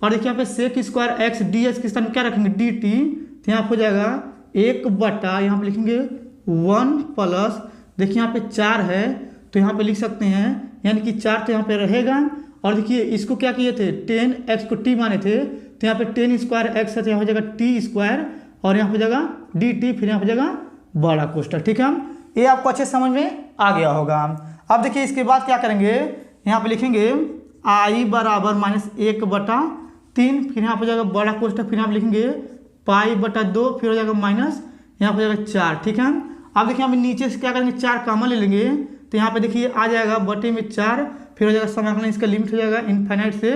और देखिए यहाँ पे sec square x d h के स्थान में क्या रखेंगे dt, तो यहाँ हो जाएगा 1/, यहाँ पे लिखेंगे 1 प्लस, देखिए यहाँ पे 4 है तो यहाँ पे लिख सकते हैं, यानी कि 4 तो यहाँ पे रहेगा। और देखिए इसको क्या किए थे, 10x को t माने थे तो यहाँ पे 10 स्क्वायर एक्स है तो यहाँ हो जाएगा t स्क्वायर, और यहाँ हो जाएगा dt, फिर यहाँ हो जाएगा बड़ा कोष्ठक। ठीक है, ये आपको अच्छे समझ में आ गया होगा। अब देखिए इसके बाद क्या करेंगे, यहाँ पे लिखेंगे i बराबर -1/3, फिर यहाँ हो जाएगा बड़ा कोष्ठक, फिर यहाँ पे लिखेंगे पाई बटा 2, फिर हो जाएगा माइनस, यहाँ हो जाएगा 4। ठीक है, अब देखिए हम नीचे से क्या करेंगे 4 कॉमन ले लेंगे तो यहाँ पे देखिए आ जाएगा बटे में 4, फिर हो जाएगा समाकलन, इसका लिमिट हो जाएगा इनफाइनाइट से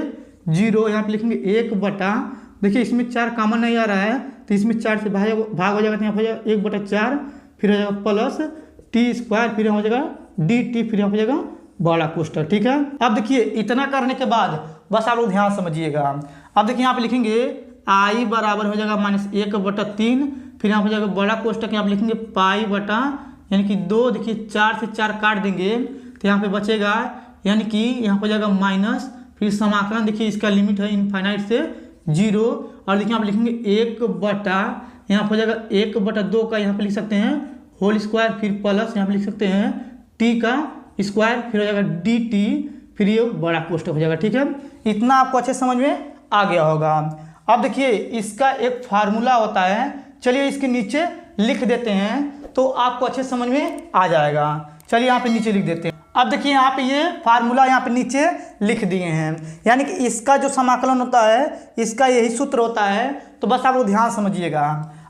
0। यहाँ पे लिखेंगे 1/, देखिए इसमें 4 कॉमन नहीं आ रहा है तो इसमें 4 से भाग हो जाएगा तो यहाँ हो जाएगा 1/4, फिर हो जाएगा प्लस t स्क्वायर, फिर यहाँ हो जाएगा dt, फिर यहाँ हो जाएगा बड़ा कोष्ठक। ठीक है, अब देखिए इतना करने के बाद बस आप लोग ध्यान समझिएगा। अब देखिए यहाँ पे लिखेंगे i बराबर हो जाएगा -1/3, फिर यहाँ हो जाएगा बड़ा कोष्ठक, यहाँ पे लिखेंगे पाई बटा यानी कि 2, देखिए 4 से 4 काट देंगे तो यहाँ पे बचेगा, यानी कि यहाँ हो जाएगा माइनस, फिर समाकलन देखिए इसका लिमिट है इनफाइनाइट से 0। और देखिए यहाँ पे लिखेंगे 1/, यहाँ हो जाएगा 1/2 का यहाँ पे लिख सकते हैं होल स्क्वायर, फिर प्लस यहाँ पे लिख सकते हैं t का स्क्वायर, फिर हो जाएगा dt, फिर ये बड़ा कोष्ठक हो जाएगा। ठीक है, इतना आपको अच्छे समझ में आ गया होगा। अब देखिए इसका एक फार्मूला होता है, चलिए इसके नीचे लिख देते हैं तो आपको अच्छे समझ में आ जाएगा। चलिए यहाँ पे नीचे लिख देते हैं। अब देखिए यहाँ पे ये फार्मूला यहाँ पे नीचे लिख दिए हैं, यानी कि इसका जो समाकलन होता है इसका यही सूत्र होता है, तो बस आप लोग ध्यान समझिएगा।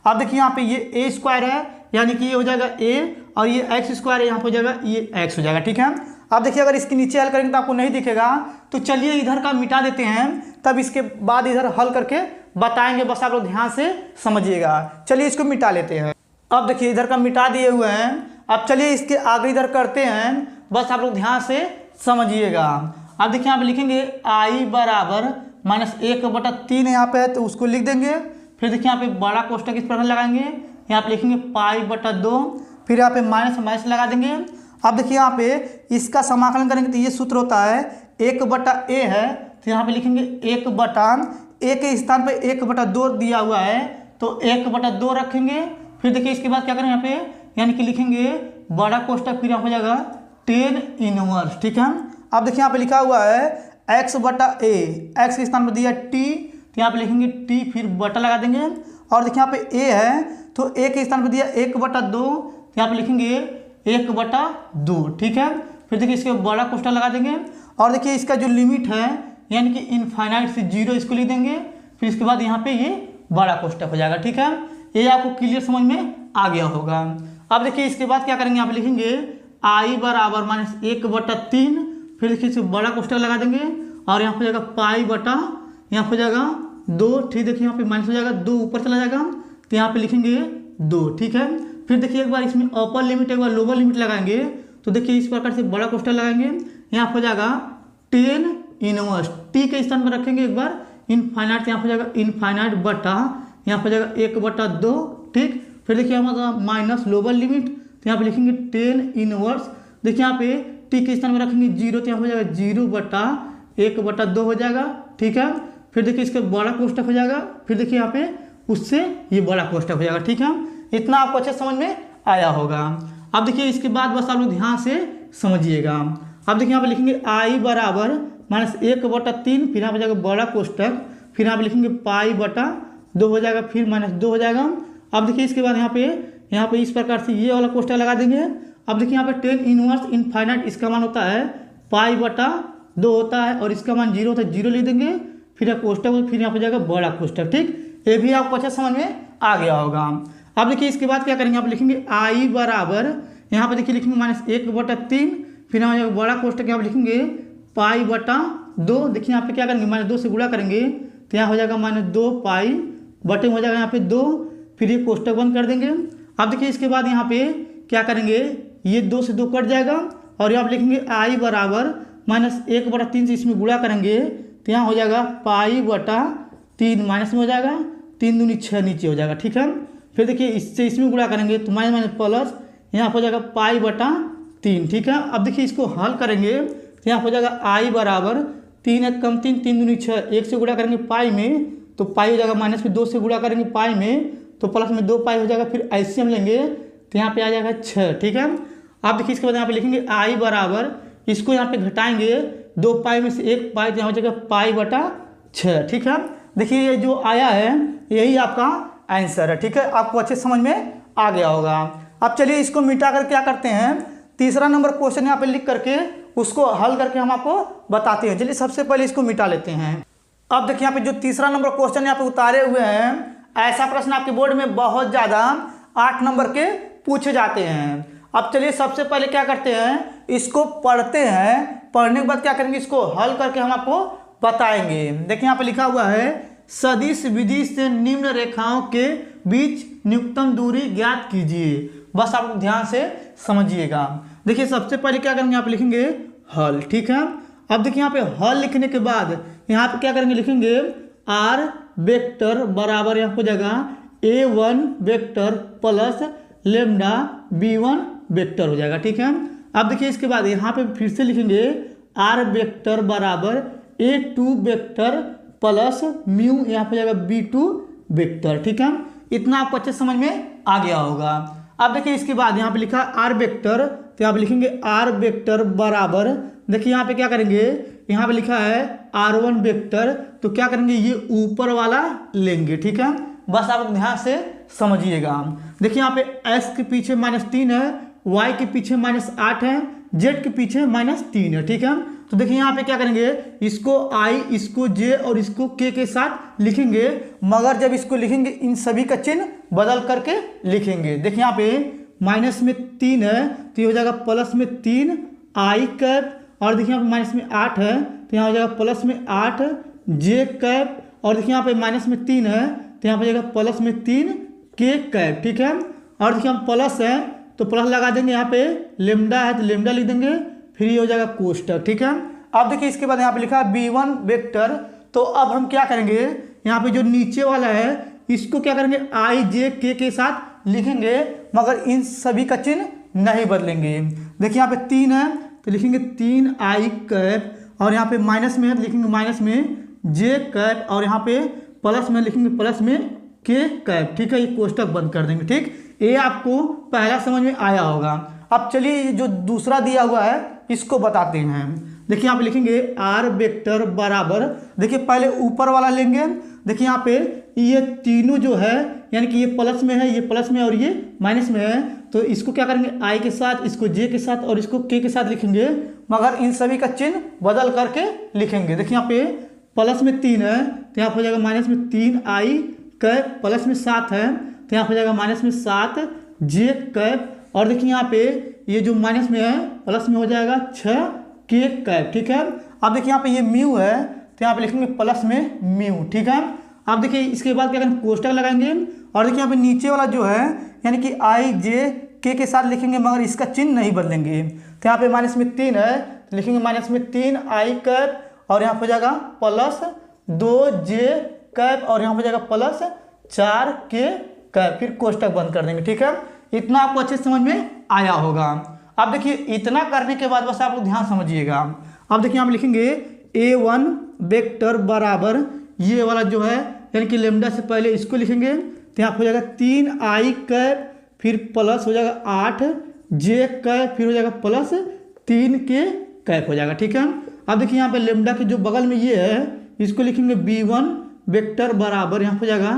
अब देखिए यहाँ पे ये a स्क्वायर है, यानी कि ये हो जाएगा a, और ये x स्क्वायर है, यहाँ पे हो जाएगा ये x हो जाएगा। ठीक है, अब देखिए अगर इसके नीचे हल करेंगे तो आपको नहीं दिखेगा, तो चलिए इधर का मिटा देते हैं, तब इसके बाद इधर हल करके बताएंगे, बस आप लोग ध्यान से समझिएगा। चलिए इसको मिटा लेते हैं। अब देखिए इधर का मिटा दिए हुए हैं, अब चलिए इसके आगे इधर करते हैं, बस आप लोग ध्यान से समझिएगा। अब देखिए यहाँ पे लिखेंगे i बराबर -1/3 यहाँ पे है तो उसको लिख देंगे, फिर देखिए यहाँ पे बड़ा कोष्ठक इस प्रकार लगाएंगे, यहाँ पे लिखेंगे पाई बटा 2, फिर यहाँ पे माइनस लगा देंगे। अब देखिए यहाँ पे इसका समाकलन करेंगे तो ये सूत्र होता है 1/a है, तो यहाँ पे लिखेंगे 1/a के स्थान पे 1/2 दिया हुआ है तो 1/2 रखेंगे। फिर देखिए इसके बाद क्या करेंगे यहाँ पे, यानी कि लिखेंगे बड़ा कोष्ठक, फिर यहाँ हो जाएगा 10 इनवर्स। ठीक है, अब देखिए यहाँ पे लिखा हुआ है x/a, x के स्थान पर दिया t, तो यहाँ पे लिखेंगे t, फिर बटा लगा देंगे। और देखिए यहाँ पे a है तो a के स्थान पर दिया 1/2, तो यहाँ पे लिखेंगे 1/2। ठीक है, फिर देखिए इसके बड़ा कोष्ठक लगा देंगे, और देखिए इसका जो लिमिट है यानी कि इनफाइनाइट से 0 इसको लिख देंगे, फिर इसके बाद यहाँ पे ये बड़ा कोष्ठक हो जाएगा। ठीक है, ये आपको क्लियर समझ में आ गया होगा। अब देखिए इसके बाद क्या करेंगे, यहाँ पे लिखेंगे i बराबर -1/3, फिर देखिए इसे बड़ा कोष्ठक लगा देंगे, और यहाँ हो जाएगा पाई बटा, यहाँ हो जाएगा 2, ठीक। देखिए यहाँ पे माइनस हो जाएगा 2 ऊपर चला जाएगा तो यहाँ पे लिखेंगे 2, ठीक है। फिर देखिए एक बार इसमें अपर लिमिट एक बार लोअर लिमिट लगाएंगे तो देखिए इस प्रकार से बड़ा कोष्ठक लगाएंगे, यहाँ हो जाएगा 10 इनवर्स, टी के स्थान पर रखेंगे एक बार इनफाइनाइट, यहाँ हो जाएगा इनफाइनाइट बटा यहाँ हो जाएगा 1/2, ठीक। फिर देखिए हमारा माइनस लोअर लिमिट तो यहाँ पे लिखेंगे 10 इनवर्स, देखिए यहाँ पे टी के स्थान में रखेंगे 0 तो यहाँ हो जाएगा 0/1/2 हो जाएगा, ठीक है। फिर देखिए इसका बड़ा कोष्ठक हो जाएगा, फिर देखिए यहाँ पे उससे ये बड़ा कोष्ठक हो जाएगा, ठीक है। इतना आपको अच्छे समझ में आया होगा। अब देखिए इसके बाद बस आप लोग ध्यान से समझिएगा। अब देखिए यहाँ पे लिखेंगे आई बराबर -1/3, फिर यहाँ पे जाएगा बड़ा कोष्ठक, फिर यहाँ पे लिखेंगे π/2 हो जाएगा, फिर -2 हो जाएगा। अब देखिए इसके बाद यहाँ पे इस प्रकार से ये वाला कोष्ठक लगा देंगे। अब देखिए यहाँ पे 10 इनवर्स इनफाइनाइट इसका मान होता है π/2 होता है और इसका मान 0 होता है, 0 लिख देंगे, फिर कोष्ठक, फिर यहाँ पे जाएगा बड़ा कोष्ठक, ठीक। ये भी आपको अच्छे समझ में आ गया होगा। अब देखिए इसके बाद क्या करेंगे, आप लिखेंगे आई बराबर यहाँ पे देखिए लिखेंगे -1/3, फिर यहाँ बड़ा कोष्ठक यहाँ पे लिखेंगे π/2, देखिए यहाँ पे क्या करेंगे -2 से गुणा करेंगे तो यहाँ हो जाएगा -2 पाई बटे हो जाएगा यहाँ पे 2, फिर ये कोष्ठक बंद कर देंगे। अब देखिए इसके बाद यहाँ पे क्या करेंगे, ये 2 से 2 कट जाएगा और यहाँ पे लिखेंगे आई बराबर -1/3 से इसमें गुणा करेंगे तो यहाँ हो जाएगा π/3 माइनस में हो जाएगा, 3 दूनी 6 नीचे हो जाएगा, ठीक है। फिर देखिए इससे इसमें गुणा करेंगे तो माइनस प्लस यहाँ हो जाएगा π/3, ठीक है। अब देखिए इसको हल करेंगे तो यहाँ हो जाएगा आई बराबर 3 1 कम 3, 3 दूनी 6, 1 से गुणा करेंगे पाई में तो पाई हो जाएगा माइनस में, 2 से गुणा करेंगे पाई में तो प्लस में 2 पाई हो जाएगा, फिर एलसीएम लेंगे तो यहाँ पे आ जाएगा 6, ठीक है। अब देखिए इसके बाद यहाँ पे लिखेंगे आई बराबर, इसको यहाँ पे घटाएंगे 2 पाई में से 1 पाई तो यहाँ हो जाएगा π/6, ठीक है। देखिए ये जो आया है यही आपका आंसर है, ठीक है। आपको अच्छे समझ में आ गया होगा। अब चलिए इसको मिटा कर क्या करते हैं, तीसरा नंबर क्वेश्चन यहाँ पे लिख करके उसको हल करके हम आपको बताते हैं। चलिए सबसे पहले इसको मिटा लेते हैं। अब देखिए यहाँ पे जो तीसरा नंबर क्वेश्चन यहाँ पे उतारे हुए हैं, ऐसा प्रश्न आपके बोर्ड में बहुत ज़्यादा 8 नंबर के पूछे जाते हैं। अब चलिए सबसे पहले क्या करते हैं, इसको पढ़ते हैं, पढ़ने के बाद क्या करेंगे, इसको हल करके हम आपको बताएंगे। देखिए यहाँ पे लिखा हुआ है सदिश विधि से निम्न रेखाओं के बीच न्यूनतम दूरी ज्ञात कीजिए। बस आप ध्यान से समझिएगा। देखिए सबसे पहले क्या करेंगे, यहाँ पे लिखेंगे हल, ठीक है। अब देखिए यहाँ पे हल लिखने के बाद यहाँ पे क्या करेंगे, लिखेंगे आर वेक्टर बराबर यहाँ हो जाएगा a1 vector plus lambda b1 vector हो जाएगा, ठीक है। अब देखिए इसके बाद यहाँ पे फिर से लिखेंगे आर वेक्टर बराबर a2 वेक्टर प्लस म्यू यहाँ पे जाएगा b2 वेक्टर, ठीक है। इतना आपको अच्छे समझ में आ गया होगा। अब देखिए इसके बाद यहाँ पे लिखा आर वेक्टर तो यहाँ पे लिखेंगे आर वेक्टर बराबर, देखिए यहाँ पे क्या करेंगे, यहाँ पे लिखा है r1 वेक्टर तो क्या करेंगे, ये ऊपर वाला लेंगे, ठीक है। बस आप ध्यान से समझिएगा। देखिए यहाँ पे s के पीछे -3 है, y के पीछे -8 है, z के पीछे -3 है, ठीक है। तो देखिए यहाँ पे क्या करेंगे, इसको i, इसको j और इसको k के साथ लिखेंगे, मगर जब इसको लिखेंगे इन सभी का चिन्ह बदल करके लिखेंगे। देखिए यहाँ पे माइनस में 3 है तो ये हो जाएगा प्लस में 3 i कैप, और देखिए यहाँ पे माइनस में 8 है तो यहाँ हो जाएगा प्लस में 8 j कैप, और देखिए यहाँ पे माइनस में 3 है तो यहाँ पे जाएगा प्लस में 3 k कैप, ठीक है। और देखिए हम प्लस है तो प्लस लगा देंगे, यहाँ पे लेमडा है तो लेमडा लिख देंगे, फिर ये हो जाएगा कोष्ठक, ठीक है। अब देखिए इसके बाद यहाँ पे लिखा है b1 वेक्टर, तो अब हम क्या करेंगे, यहाँ पे जो नीचे वाला है इसको क्या करेंगे i j k के साथ लिखेंगे, मगर इन सभी का चिन्ह नहीं बदलेंगे। देखिए यहाँ पे 3 है तो लिखेंगे 3 i कैप, और यहाँ पे माइनस में है तो लिखेंगे माइनस में j कैप, और यहाँ पे प्लस में लिखेंगे प्लस में k कैप, ठीक है। ये कोष्ठक बंद कर देंगे, ठीक। ये आपको पहला समझ में आया होगा। अब चलिए जो दूसरा दिया हुआ है इसको बताते हैं। देखिए यहाँ पे लिखेंगे आर वेक्टर बराबर, देखिए पहले ऊपर वाला लेंगे, देखिए यहाँ पे ये तीनों जो है यानी कि ये प्लस में है, ये प्लस में और ये माइनस में है, तो इसको क्या करेंगे i के साथ, इसको j के साथ और इसको k के साथ लिखेंगे, मगर इन सभी का चिन्ह बदल करके लिखेंगे। देखिए यहाँ पे प्लस में 3 है तो यहाँ हो जाएगा माइनस में 3 i कैप, प्लस में 7 है तो यहाँ हो जाएगा माइनस में 7 j कैप, और देखिए यहाँ पे ये जो माइनस में है प्लस में हो जाएगा 6 k कैप, ठीक है। अब देखिए यहाँ पे ये म्यू है तो यहाँ पे लिखेंगे प्लस में म्यू, ठीक है। अब देखिए इसके बाद क्या करेंगे, कोष्टक लगाएंगे और देखिए यहाँ पे नीचे वाला जो है यानी कि आई जे के साथ लिखेंगे, मगर इसका चिन्ह नहीं बदलेंगे। तो यहाँ पे माइनस में 3 है तो लिखेंगे माइनस में 3 आई कैप और यहाँ पे जाएगा प्लस 2 जे कैप और यहाँ पे जाएगा प्लस 4 के कैप, फिर कोष्टक बंद कर देंगे। ठीक है, इतना आपको अच्छे समझ में आया होगा। अब देखिए इतना करने के बाद बस आप लोग ध्यान समझिएगा। अब देखिए हम लिखेंगे a1 वेक्टर बराबर ये वाला जो है यानी कि लेमडा से पहले इसको लिखेंगे तो यहाँ हो जाएगा 3 आई कैप फिर प्लस हो जाएगा 8 जे कैप फिर हो जाएगा प्लस 3 के कैप हो जाएगा। ठीक है, अब देखिए यहाँ पे लेमडा के जो बगल में ये है इसको लिखेंगे b1 वेक्टर बराबर यहाँ हो जाएगा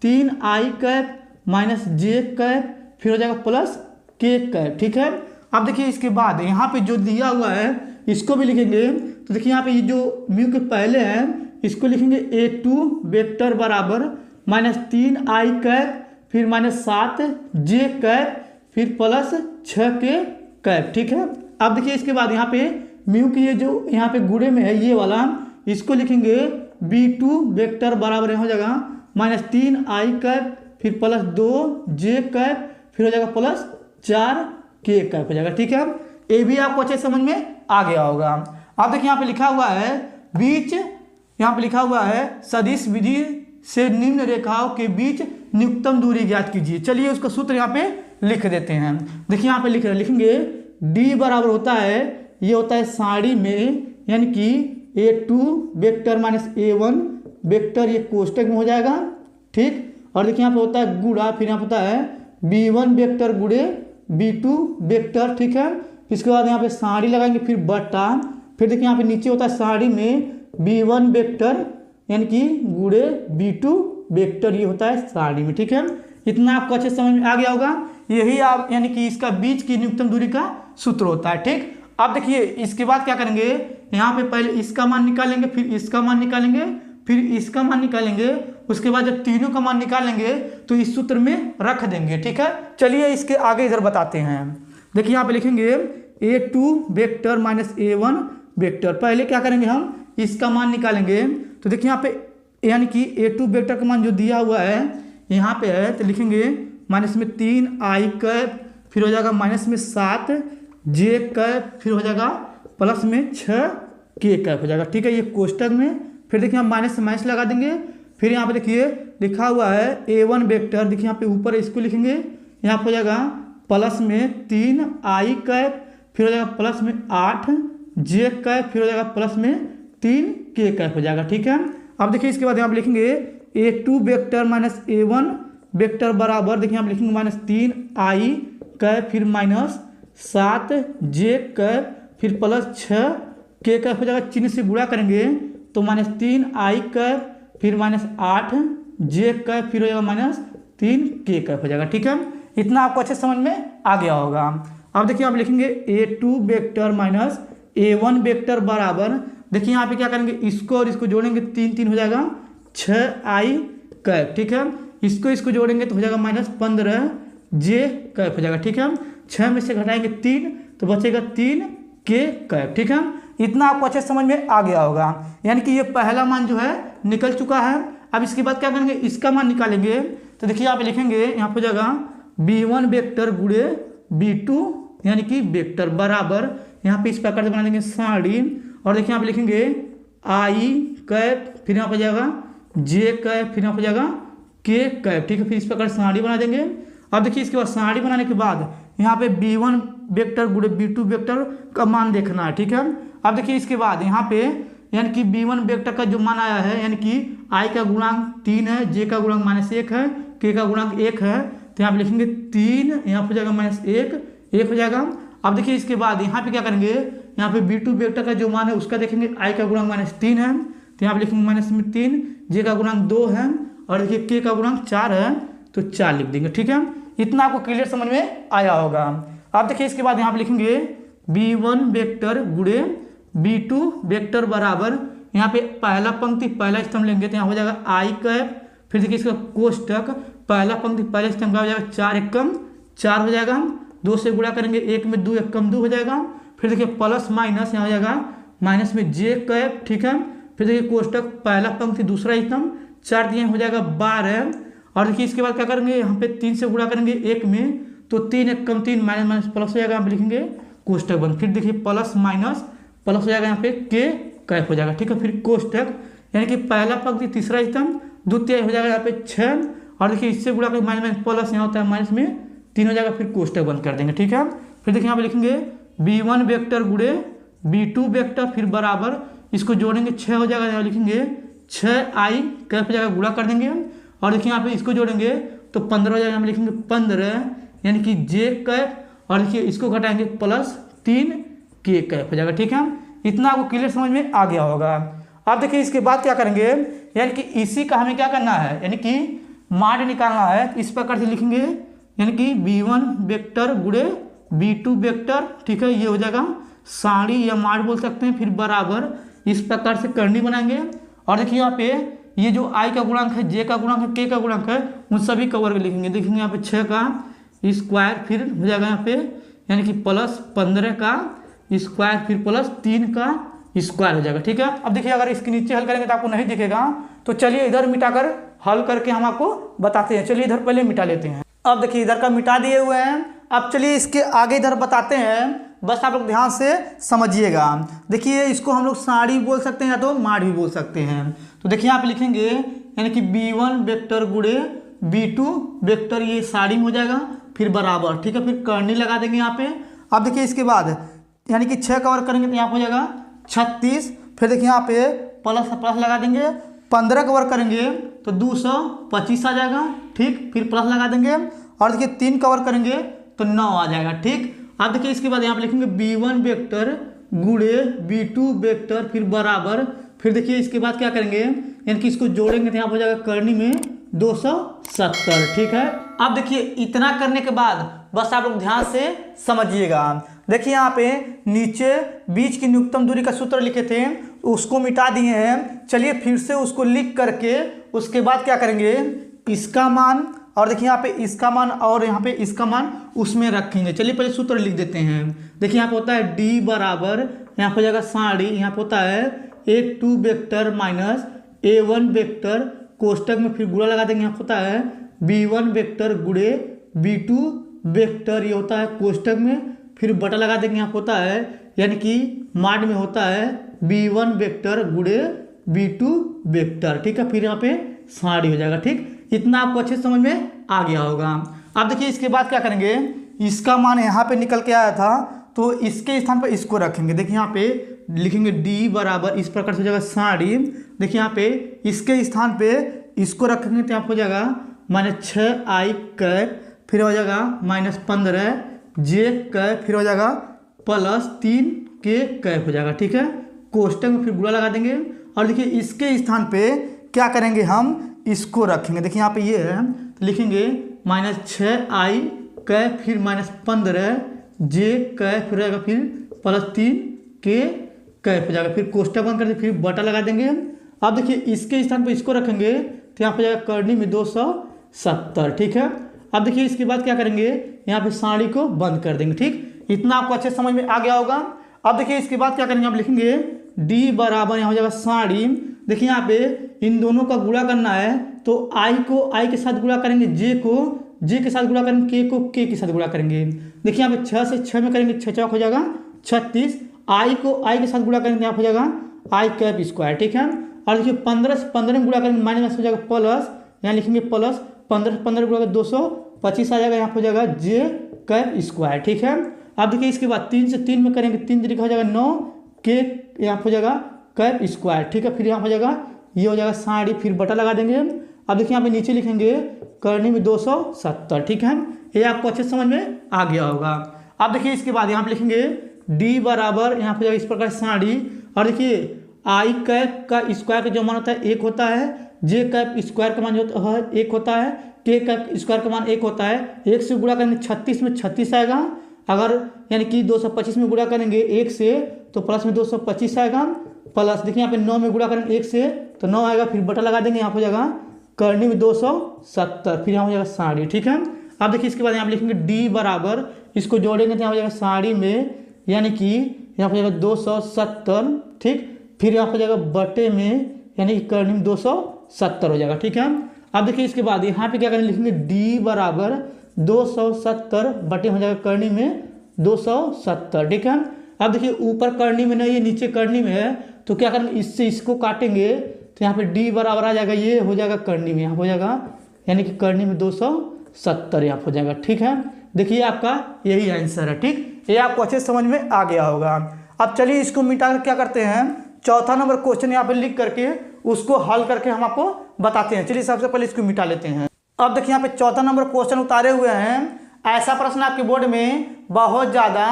3 आई कैप माइनस जे कैप फिर हो जाएगा प्लस के कैप। ठीक है, अब देखिए इसके बाद यहाँ पे जो दिया हुआ है इसको भी लिखेंगे। तो देखिए यहाँ पे ये जो म्यू के पहले है इसको लिखेंगे a2 वेक्टर बराबर माइनस 3 आई कैप फिर माइनस 7 जे कैप फिर प्लस 6 के कैप। ठीक है, अब देखिए इसके बाद यहाँ पे म्यू की ये जो यहाँ पे गुणे में है ये वाला इसको लिखेंगे b2 वेक्टर बराबर हो जाएगा माइनस 3 आई कैप फिर प्लस 2 जे कैप फिर हो जाएगा प्लस 4 के कैप हो जाएगा। ठीक है, ये भी आपको अच्छे समझ में आ गया होगा। अब देखिए यहाँ पे लिखा हुआ है बीच, यहाँ पे लिखा हुआ है सदिश विधि से निम्न रेखाओं के बीच न्यूनतम दूरी ज्ञात कीजिए। चलिए उसका सूत्र यहाँ पे लिख देते हैं। देखिए यहाँ पे लिखेंगे d बराबर होता है ये होता है साड़ी में यानी कि a2 vector minus a1 vector ये कोष्टक में हो जाएगा। ठीक, और देखिए यहाँ पे होता है गुणा फिर यहाँ होता है b1 वेक्टर गुणे b2 वेक्टर। ठीक है, इसके बाद यहाँ पे साड़ी लगाएंगे फिर बटा फिर देखिए यहाँ पे नीचे होता है साड़ी में b1 वेक्टर यानी कि गुणे b2 वेक्टर ये होता है साड़ी में। ठीक है, इतना आपको अच्छे समझ में आ गया होगा। यही आप यानी कि इसका बीच की न्यूनतम दूरी का सूत्र होता है। ठीक, अब देखिए इसके बाद क्या करेंगे, यहाँ पे पहले इसका मान निकालेंगे फिर इसका मान निकालेंगे फिर इसका मान निकालेंगे, उसके बाद जब तीनों का मान निकालेंगे तो इस सूत्र में रख देंगे। ठीक है, चलिए इसके आगे इधर बताते हैं। देखिए यहाँ पे लिखेंगे a2 vector minus a1 vector, पहले क्या करेंगे हम इसका मान निकालेंगे। तो देखिए यहाँ पे यानी कि a2 वेक्टर का मान जो दिया हुआ है यहाँ पे है तो लिखेंगे माइनस में 3 आई कैप फिर हो जाएगा माइनस में 7 जे कैप फिर हो जाएगा प्लस में 6 के कैप हो जाएगा। ठीक है, ये कोष्टक में फिर देखिए हम माइनस से माइनस लगा देंगे। फिर यहाँ पे देखिए लिखा हुआ है a1 वेक्टर, देखिए यहाँ पे ऊपर इसको लिखेंगे यहाँ पे हो जाएगा प्लस में 3 आई कैप फिर हो जाएगा प्लस में 8 जे कैप फिर हो जाएगा प्लस में 3 के कैप हो जाएगा। ठीक है, अब देखिए इसके बाद यहाँ पे लिखेंगे a2 vector minus a1 vector बराबर देखिए यहाँ पे लिखेंगे माइनस 3 आई कैप फिर माइनस 7 जे कैप फिर प्लस 6 के कैप हो जाएगा। चिन्ह से गुणा करेंगे तो माइनस 3 आई कैप फिर माइनस 8 जे कैप फिर हो जाएगा माइनस 3 के कैप हो जाएगा। ठीक है, इतना आपको अच्छे समझ में आ गया होगा। अब देखिए आप लिखेंगे a2 vector minus a1 vector बराबर देखिए यहाँ पे क्या करेंगे इसको और इसको जोड़ेंगे 3 3 हो जाएगा 6 आई कैप। ठीक है, इसको जोड़ेंगे तो हो जाएगा माइनस 15 जे कैप हो जाएगा। ठीक है, 6 में से घटाएंगे 3 तो बचेगा 3 के कैप। ठीक है, इतना आपको अच्छे समझ में आ गया होगा। यानी कि ये पहला मान जो है निकल चुका है। अब इसके बाद क्या करेंगे इसका मान निकालेंगे। तो देखिए यहाँ पे लिखेंगे यहाँ पे जगह b1 वेक्टर गुणे b2 यानी कि वेक्टर बराबर यहाँ पे इस प्रकार से बना देंगे साड़ी और देखिए यहाँ पे लिखेंगे आई कैप फिर यहाँ पे जाएगा जे कैप फिर यहाँ पे जाएगा के कैप। ठीक है, फिर इस प्रकार साड़ी बना देंगे। अब देखिए इसके बाद साड़ी बनाने के बाद यहाँ पे b1 वेक्टर गुणे b2 वेक्टर का मान देखना है। ठीक है, अब देखिए इसके बाद यहाँ पे यानी कि b1 वेक्टर का जो मान आया है यानी कि i का गुणांक 3 है, j का गुणांक -1 है, k का गुणांक 1 है तो यहाँ पे लिखेंगे 3 यहाँ पे जाएगा -1 हो जाएगा। अब देखिए इसके बाद यहाँ पे क्या करेंगे यहाँ पे b2 वेक्टर का जो मान है उसका देखेंगे i का गुणांक -3 है तो यहाँ पे लिखेंगे -3, j का गुणांक 2 है और देखिए k का गुणांक 4 है तो 4 लिख देंगे। ठीक है, इतना आपको क्लियर समझ में आया होगा। अब देखिए इसके बाद यहाँ पे लिखेंगे b1 वेक्टर गुणे b2 वेक्टर बराबर यहाँ पे पहला पंक्ति पहला स्तंभ लेंगे तो यहाँ हो जाएगा आई कैप फिर देखिए इसका कोष्टक पहला पंक्ति पहला स्तंभ का हो जाएगा 4 एकम 4 हो जाएगा, 2 से गुणा करेंगे 1 में 2 एकम 2 हो जाएगा। फिर देखिए प्लस माइनस यहाँ हो जाएगा माइनस में जे कैप। ठीक है, फिर देखिए कोष्टक पहला पंक्ति दूसरा स्तंभ 4 दिए हो जाएगा 12। और देखिए इसके बाद क्या करेंगे, यहाँ पे 3 से गुणा करेंगे 1 में, तो 3 1 कम 3 माइनस माइनस प्लस हो जाएगा, यहाँ पे लिखेंगे कोष्टक बंद। फिर देखिए प्लस माइनस प्लस हो जाएगा, यहाँ पे के कैप हो जाएगा, ठीक है। फिर कोष्टक यानी कि पहला पंक्ति तीसरा स्तंभ, द्वितीय हो जाएगा यहाँ पे 6। और देखिए इससे गुणा कर माइनस माइनस प्लस यहाँ होता है माइनस में 3 हो जाएगा, फिर कोष्टक बंद कर देंगे, ठीक है। फिर देखिए यहाँ पे लिखेंगे b1 वेक्टर गुणे b2 वेक्टर, फिर बराबर इसको जोड़ेंगे 6 हो जाएगा, यहाँ लिखेंगे 6i कैप हो जाएगा, गुणा कर देंगे। और देखिए यहाँ पे इसको जोड़ेंगे तो 15 हो जाएगा, यहाँ पे लिखेंगे 15 यानी कि j कैप। और देखिए इसको घटाएंगे प्लस 3 k कैप हो जाएगा, ठीक है। इतना आपको क्लियर समझ में आ गया होगा। अब देखिए इसके बाद क्या करेंगे, यानी कि इसी का हमें क्या करना है, यानी कि माड निकालना है। इस प्रकार से लिखेंगे यानी कि b1 वेक्टर गुणे b2 वेक्टर, ठीक है, ये हो जाएगा साड़ी या माड बोल सकते हैं। फिर बराबर इस प्रकार से करनी बनाएंगे। और देखिए यहाँ पे ये जो i का गुणांक है, j का गुणांक है, k का गुणांक है, उन सभी का वर्ग लिखेंगे। देखेंगे यहाँ पे 6 का स्क्वायर, फिर हो जाएगा यहाँ पे यानी कि प्लस 15 का स्क्वायर, फिर प्लस 3 का स्क्वायर हो जाएगा, ठीक है। अब देखिए अगर इसके नीचे हल करेंगे तो आपको नहीं दिखेगा, तो चलिए इधर मिटाकर हल करके हम आपको बताते हैं। चलिए इधर पहले मिटा लेते हैं। अब देखिए इधर का मिटा दिए हुए हैं। अब चलिए इसके आगे इधर बताते हैं, बस आप लोग ध्यान से समझिएगा। देखिए इसको हम लोग साड़ी बोल सकते हैं या तो माड भी बोल सकते हैं। तो देखिए यहाँ पे लिखेंगे यानी कि b1 वेक्टर गुणे b2 वेक्टर, ये साड़ी में हो जाएगा, फिर बराबर, ठीक है। फिर करनी लगा देंगे यहाँ पे। अब देखिए इसके बाद यानी कि 6 का वर्ग करेंगे तो यहाँ हो जाएगा 36। फिर देखिए यहाँ पे प्लस प्लस लगा देंगे, 15 का वर्ग करेंगे तो 225 आ जाएगा, ठीक। फिर प्लस लगा देंगे। और देखिए 3 का वर्ग करेंगे तो 9 आ जाएगा, ठीक। अब देखिए इसके बाद यहाँ पे लिखेंगे b1 वेक्टर गुणे b2 वेक्टर, फिर बराबर। फिर देखिए इसके बाद क्या करेंगे, यानी कि इसको जोड़ेंगे तो यहाँ हो जाएगा करनी में 270, ठीक है। अब देखिए इतना करने के बाद बस आप लोग ध्यान से समझिएगा। देखिए यहाँ पे नीचे बीच की न्यूनतम दूरी का सूत्र लिखे थे, उसको मिटा दिए हैं। चलिए फिर से उसको लिख करके उसके बाद क्या करेंगे, इसका मान और देखिए यहाँ पे इसका मान और यहाँ पे इसका मान उसमें रखेंगे। चलिए पहले सूत्र लिख देते हैं। देखिए यहाँ पे होता है d बराबर, यहाँ पे हो जाएगा साड़ी, यहाँ पे होता है a2 vector minus a1 vector, कोष्टक में फिर गुणा लगा देंगे। यहाँ पे होता है b1 वेक्टर गुणे b2 वेक्टर, ये होता है कोष्टक में, फिर बटा लगा देंगे। यहाँ पे होता है यानी कि माड में होता है b1 वेक्टर गुणे b2 वेक्टर, ठीक है। फिर यहाँ पे साड़ी हो जाएगा, ठीक। इतना आपको अच्छे समझ में आ गया होगा। अब देखिए इसके बाद क्या करेंगे, इसका मान यहाँ पे निकल के आया था तो इसके स्थान पर इसको रखेंगे। देखिए यहाँ पे लिखेंगे d बराबर, इस प्रकार से हो जाएगा साड़ी। देखिए यहाँ पे इसके स्थान पे इसको रखेंगे तो यहाँ हो जाएगा -6i कैप, फिर हो जाएगा -15 j कैप, फिर हो जाएगा +3 k कैप हो जाएगा, ठीक है। कोष्टक में फिर गुणा लगा देंगे। और देखिए इसके स्थान पे क्या करेंगे, हम इसको रखेंगे। देखिए यहाँ पे ये है तो लिखेंगे -6i कैप, फिर -15 j कैप, फिर रहेगा फिर +3 k कैप हो जाएगा। फिर कोष्टक बंद करके फिर बटा लगा देंगे। अब देखिए इसके स्थान पर इसको रखेंगे तो यहाँ पे जाएगा करनी में 270, ठीक है। अब देखिए इसके बाद क्या करेंगे, यहाँ पे साड़ी को बंद कर देंगे, ठीक। इतना आपको अच्छे समझ में आ गया होगा। अब देखिए इसके बाद क्या करेंगे, आप लिखेंगे d बराबर, यहाँ हो जाएगा साड़ी। देखिए यहाँ पे इन दोनों का गुणा करना है तो i को i के साथ गुणा करेंगे, j को j के साथ गुणा करेंगे, k को k के साथ गुणा करेंगे। देखिए यहाँ पे 6 से 6 में करेंगे, 6 चौक हो जाएगा 36, i को i के साथ गुणा करेंगे, यहाँ हो जाएगा i कैप स्क्वायर, ठीक है। और देखिए 15 से 15 में गुणा करेंगे माइनस हो जाएगा प्लस, यहाँ लिखेंगे प्लस 15 से 15 गुणा 225 आ जाएगा, यहाँ हो जाएगा j कैप स्क्वायर, ठीक है। अब देखिए इसके बाद 3 से 3 में करेंगे, 3 तरीका हो जाएगा 9 k, यहाँ हो जाएगा कैप स्क्वायर, ठीक है। फिर यहाँ हो जाएगा ये हो जाएगा साड़ी, फिर बटा लगा देंगे। अब देखिए यहाँ पे नीचे लिखेंगे करनी में 270, ठीक है। ये आपको अच्छे समझ में आ गया होगा। अब देखिए इसके बाद यहाँ पे लिखेंगे d बराबर, यहाँ पे इस प्रकार साड़ी। और देखिए i कैप का स्क्वायर का जो मान होता है 1 होता है, j कैप स्क्वायर का मान जो है 1 होता है, k कैप स्क्वायर का मान 1 होता है। 1 से गुणा करेंगे 36 में 36 आएगा, अगर यानी कि 225 में गुणा करेंगे 1 से तो प्लस में 225 आएगा, प्लस देखिए यहाँ पे 9 में गुणा करेंगे 1 से तो 9 आएगा, फिर बटा लगा देंगे, यहाँ हो जाएगा करनी में 270, फिर यहाँ हो जाएगा साड़ी, ठीक है। अब देखिए इसके बाद यहाँ पे लिखेंगे d बराबर, इसको जोड़ेंगे तो यहाँ हो जाएगा साड़ी में, यानी कि यहाँ हो जाएगा 270, ठीक। फिर यहाँ हो जाएगा बटे में, यानी कि करनी में 270 हो जाएगा। ठीक है, अब देखिए इसके बाद यहाँ पे क्या करेंगे, लिखेंगे d बराबर 270 बटे हो जाएगा करनी में 270। ठीक है, अब देखिए ऊपर करनी में नहीं है, नीचे करनी में है, तो क्या करेंगे, इससे इसको काटेंगे तो यहाँ पे d बराबर आ जाएगा, ये हो जाएगा करनी में, यहाँ हो जाएगा यानी कि करनी में 270 यहाँ हो जाएगा। ठीक है, देखिए आपका यही आंसर है। ठीक, ये आपको अच्छे समझ में आ गया होगा। अब चलिए इसको मिटा कर क्या करते हैं, चौथा नंबर क्वेश्चन यहाँ पे लिख करके उसको हल करके हम आपको बताते हैं। चलिए सबसे पहले इसको मिटा लेते हैं। अब देखिए यहाँ पे चौथा नंबर क्वेश्चन उतारे हुए हैं। ऐसा प्रश्न आपके बोर्ड में बहुत ज़्यादा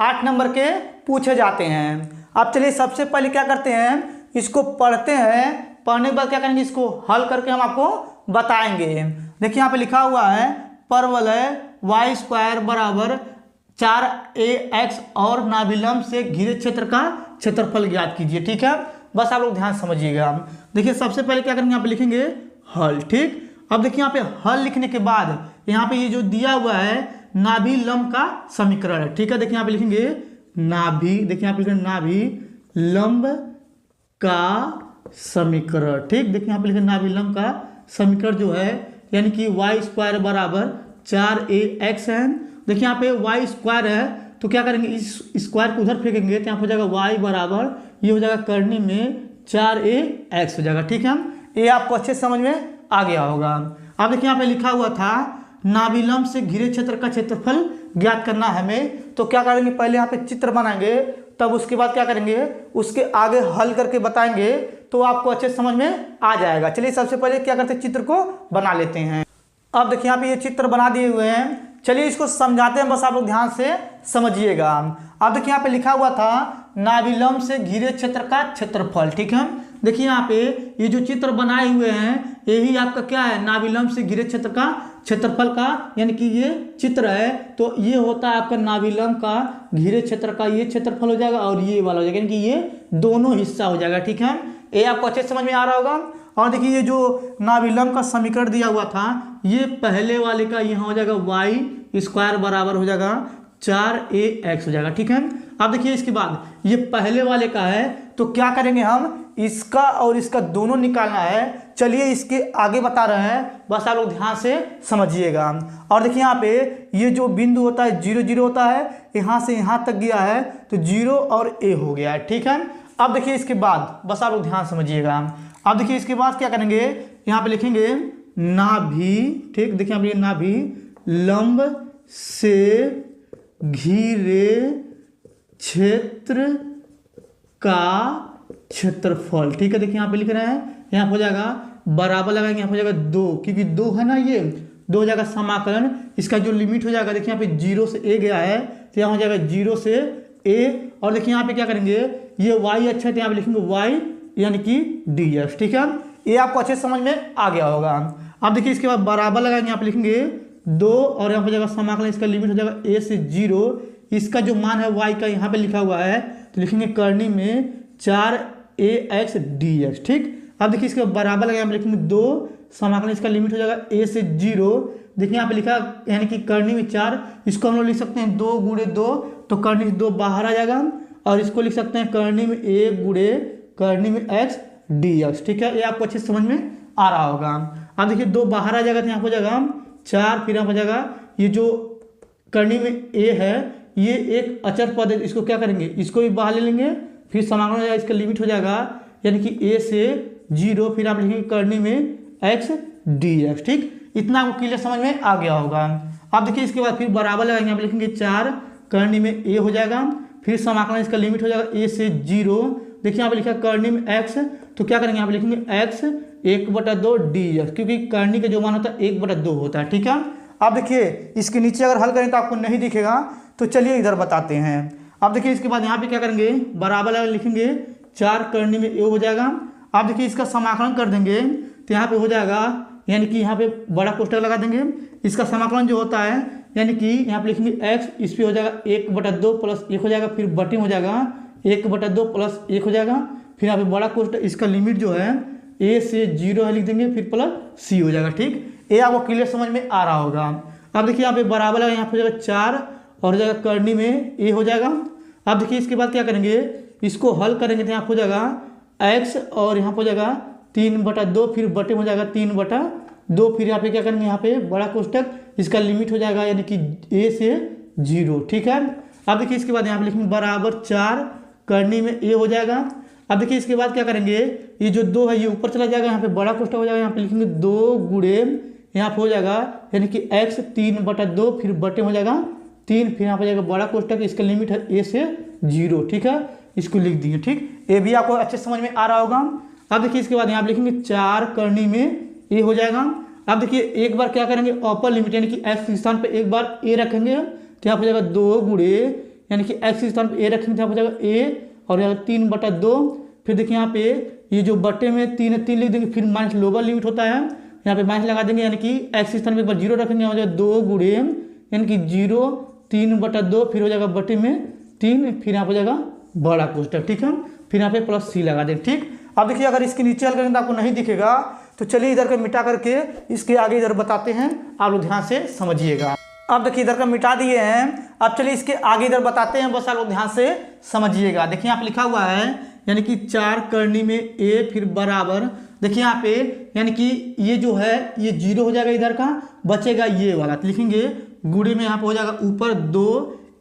8 नंबर के पूछे जाते हैं। अब चलिए सबसे पहले क्या करते हैं, इसको पढ़ते हैं, पढ़ने के बाद क्या करेंगे, इसको हल करके हम आपको बताएंगे। देखिए यहाँ पे लिखा हुआ है परवलय y² बराबर 4ax और नाभिलंब से घिरे क्षेत्र का क्षेत्रफल ज्ञात कीजिए। ठीक है, बस आप लोग ध्यान समझिएगा। देखिए सबसे पहले क्या करेंगे, यहाँ पे लिखेंगे हल। ठीक, अब देखिए यहाँ पे हल लिखने के बाद यहाँ पे ये जो दिया हुआ है नाभिलंब का समीकरण है। ठीक है, देखिए यहाँ पे लिखेंगे नाभि, देखिए यहाँ पे लिखेंगे नाभिलंब का समीकरण। ठीक, देखिए यहाँ पे लिखेंगे नाभिलंब का समीकरण जो है यानी कि y² बराबर 4ax है। देखिए यहाँ पे y² है तो क्या करेंगे, इस स्क्वायर को उधर फेंकेंगे तो यहाँ हो जाएगा y बराबर, ये हो जाएगा करनी में 4ax हो जाएगा। ठीक है, ये आपको अच्छे समझ में आ गया होगा। अब देखिए यहाँ पे लिखा हुआ था नाभिलंब से घिरे क्षेत्र का क्षेत्रफल ज्ञात करना हमें, तो क्या करेंगे, पहले यहाँ पे चित्र बनाएंगे, तब उसके बाद क्या करेंगे, उसके आगे हल करके बताएंगे, तो आपको अच्छे समझ में आ जाएगा। चलिए सबसे पहले क्या करते हैं, चित्र को बना लेते हैं। अब देखिए यहाँ पे ये चित्र बना दिए हुए हैं, चलिए इसको समझाते हैं, बस आप लोग ध्यान से समझिएगा। अब देखिए यहाँ पे लिखा हुआ था नाभिलंब से घिरे क्षेत्र का क्षेत्रफल। ठीक है, देखिए यहाँ पे ये जो चित्र बनाए हुए हैं यही आपका क्या है, नाभिलंब से घिरे क्षेत्र का क्षेत्रफल का, यानी कि ये चित्र है तो ये होता है आपका नाभिलंब का घिरे क्षेत्र का ये क्षेत्रफल हो जाएगा और ये वाला हो जाएगा, यानी कि ये दोनों हिस्सा हो जाएगा। ठीक है, ये आपको अच्छे समझ में आ रहा होगा। और देखिए ये जो नाभिलंब का समीकरण दिया हुआ था ये पहले वाले का यहाँ हो जाएगा y² बराबर हो जाएगा 4ax हो जाएगा। ठीक है, अब देखिए इसके बाद ये पहले वाले का है तो क्या करेंगे, हम इसका और इसका दोनों निकालना है। चलिए इसके आगे बता रहे हैं, बस आप लोग ध्यान से समझिएगा। और देखिए यहाँ पे ये जो बिंदु होता है 0 0 होता है, यहाँ से यहाँ तक गया है तो 0 और a हो गया है। ठीक है, अब देखिए इसके बाद बस आप लोग ध्यान समझिएगा। अब देखिए इसके बाद क्या करेंगे, यहाँ पे लिखेंगे नाभि। ठीक, देखिए यहाँ पे नाभिलंब से घिरे क्षेत्र का क्षेत्रफल। ठीक है, देखिए यहाँ पे लिख रहे हैं, यहाँ हो जाएगा बराबर लगाएंगे, यहाँ हो जाएगा 2, क्योंकि 2 है ना, ये 2 हो जाएगा समाकलन, इसका जो लिमिट हो जाएगा देखिए यहाँ पे 0 से a गया है तो यहाँ हो जाएगा 0 से a। और देखिए यहाँ पे क्या करेंगे, ये y अच्छा है तो यहाँ पे लिखेंगे y यानी कि dx। ठीक है, ये आपको अच्छे समझ में आ गया होगा। अब देखिए इसके बाद बराबर लगाएंगे, यहाँ पे लिखेंगे 2 और यहाँ पे जाएगा समाकलन, इसका लिमिट हो जाएगा a से 0, इसका जो मान है y का यहाँ पे लिखा हुआ है तो लिखेंगे करनी में 4ax dx। ठीक, अब देखिए इसके बराबर लगाएंगे, लिखेंगे 2 समाकलन, इसका लिमिट हो जाएगा a से 0। देखिए यहाँ पे लिखा यानी कि करनी में 4, इसको हम लोग लिख सकते हैं 2 × 2 तो करनी में 2 बाहर आ जाएगा, और इसको लिख सकते हैं करनी में 1 × करनी में x dx। ठीक है, ये आपको अच्छे समझ में आ रहा होगा। अब देखिए 2 बाहर आ जाएगा तो यहाँ हो जाएगा 4, फिर यहाँ हो जाएगा ये जो करनी में a है ये एक अचर पद है, इसको क्या करेंगे, इसको भी बाहर ले लेंगे, फिर समाकलन हो जाएगा, इसका लिमिट हो जाएगा यानी कि a से 0, फिर आप लिखेंगे करनी में x dx। ठीक, इतना आपको क्लियर समझ में आ गया होगा। अब देखिए इसके बाद फिर बराबर लगाएंगे, आप लिखेंगे 4 करनी में a हो जाएगा, फिर समाकलन, इसका लिमिट हो जाएगा a से 0। देखिए यहाँ पे लिखा करनी में x, तो क्या करेंगे, यहाँ पे लिखेंगे x 1/2 dx, क्योंकि करनी का जो मान होता है 1/2 होता है। ठीक है, अब देखिए इसके नीचे अगर हल करें तो आपको नहीं दिखेगा, तो चलिए इधर बताते हैं। अब देखिए इसके बाद यहाँ पे क्या करेंगे, बराबर लिखेंगे 4 करनी में a हो जाएगा। अब देखिए इसका समाकलन कर देंगे तो यहाँ पे हो जाएगा यानी कि यहाँ पे बड़ा कोष्ठक लगा देंगे, इसका समाकलन जो होता है यानी कि यहाँ पे लिखेंगे x, इस पे हो जाएगा 1/2 + 1 हो जाएगा, फिर बटे हो जाएगा 1/2 + 1 हो जाएगा, फिर यहाँ पे बड़ा कोष्ठक, इसका लिमिट जो है a से 0 है लिख देंगे, फिर प्लस c हो जाएगा। ठीक, ये आपको क्लियर समझ में आ रहा होगा। अब देखिए यहाँ पे बराबर लगा, यहाँ पे हो जाएगा 4 और हो जाएगा करनी में a हो जाएगा। अब देखिए इसके बाद क्या करेंगे, इसको हल करेंगे तो यहाँ हो जाएगा x और यहाँ हो जाएगा 3/2, फिर बटे में हो जाएगा 3/2, फिर यहाँ पे क्या करेंगे, यहाँ पे बड़ा कोष्टक, इसका लिमिट हो जाएगा यानी कि a से 0, ठीक है। अब देखिए इसके बाद यहाँ पे लिखेंगे बराबर 4, करनी में a हो जाएगा। अब देखिए इसके बाद क्या करेंगे, ये जो 2 है ये ऊपर चला जाएगा, यहाँ पे बड़ा कोष्टक हो जाएगा, यहाँ पे लिखेंगे 2 गुणे यहाँ पे हो जाएगा यानी कि x 3/2, फिर बटे में हो जाएगा 3, फिर यहाँ पे जाएगा बड़ा कोष्टक, इसका लिमिट है a से 0, ठीक है। इसको लिख दिए, ठीक। ये भी आपको अच्छे समझ में आ रहा होगा। अब देखिए इसके बाद यहाँ पे लिखेंगे 4 करनी में a हो जाएगा। अब देखिए एक बार क्या करेंगे, अपर लिमिट यानी कि x के स्थान पे एक बार a रखेंगे तो यहाँ पे जाएगा 2 गुणे यानी कि x के स्थान पे a रखेंगे तो यहाँ पे जाएगा a और यहाँ 3/2, फिर देखिए यहाँ पे ये जो बटे में 3 लिख देंगे, फिर माइनस लोअर लिमिट होता है, यहाँ पे माइनस लगा देंगे यानी कि x के स्थान पे एक बार 0 रखेंगे, यहाँ हो जाएगा 2 गुणे यानी कि 0 3/2, फिर हो जाएगा बटे में 3, फिर यहाँ पे जाएगा बड़ा कोष्टक, ठीक है। फिर यहाँ पे प्लस c लगा दें, ठीक। अब देखिए अगर इसके नीचे हल करेंगे तो आपको नहीं दिखेगा, तो चलिए इधर का मिटा करके इसके आगे इधर बताते हैं, आप लोग ध्यान से समझिएगा। अब देखिए इधर का मिटा दिए हैं, अब चलिए इसके आगे इधर बताते हैं, बस आप लोग ध्यान से समझिएगा। देखिए यहाँ पे लिखा हुआ है यानी कि 4 करनी में a, फिर बराबर, देखिए यहाँ पे यानी कि ये जो है ये 0 हो जाएगा, इधर का बचेगा ये वाला, तो लिखेंगे गुणे में यहाँ पे हो जाएगा ऊपर 2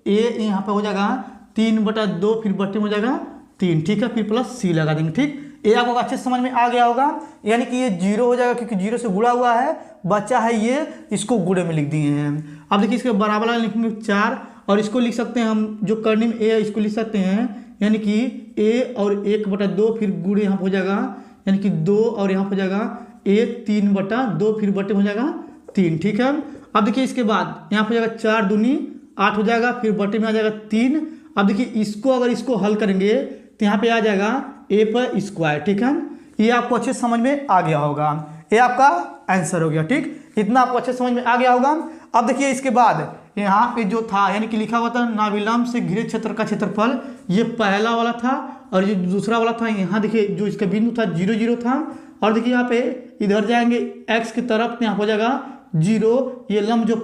a, यहाँ पे हो जाएगा 3/2, फिर बटे में हो जाएगा 3, ठीक है। फिर प्लस c लगा देंगे, ठीक। ये आपको अच्छे समझ में आ गया होगा, यानी कि ये 0 हो जाएगा क्योंकि 0 से गुणा हुआ है, बच्चा है ये, इसको गुणे में लिख दिए हैं। अब देखिए इसके बराबर वाला लिखेंगे 4, और इसको लिख सकते हैं हम, जो करनी में a है इसको लिख सकते हैं यानी कि a और 1/2, फिर गुणे यहाँ हो जाएगा यानी कि 2 और यहाँ हो जाएगा a 3/2, फिर बटे में हो जाएगा 3, ठीक है। अब देखिए इसके बाद यहाँ हो जाएगा 4 दूनी 8 हो जाएगा, फिर बटे में आ जाएगा 3। अब देखिए इसको अगर इसको हल करेंगे तो यहाँ पे आ जाएगा a पर स्क्वायर, ठीक है। ये आपको अच्छे समझ में आ गया होगा, ये आपका आंसर हो गया, ठीक। इतना आपको अच्छे समझ में आ गया होगा। अब देखिए इसके बाद यहाँ पे जो था यानी कि लिखा हुआ था नाविलंब से घिरे क्षेत्र का क्षेत्रफल, ये पहला वाला था, और ये दूसरा वाला था, यहाँ देखिए जो इसका बिंदु था 0 0 था, और देखिए यहाँ पे इधर जाएंगे x की तरफ, यहाँ हो जाएगा 0, ये लंब जो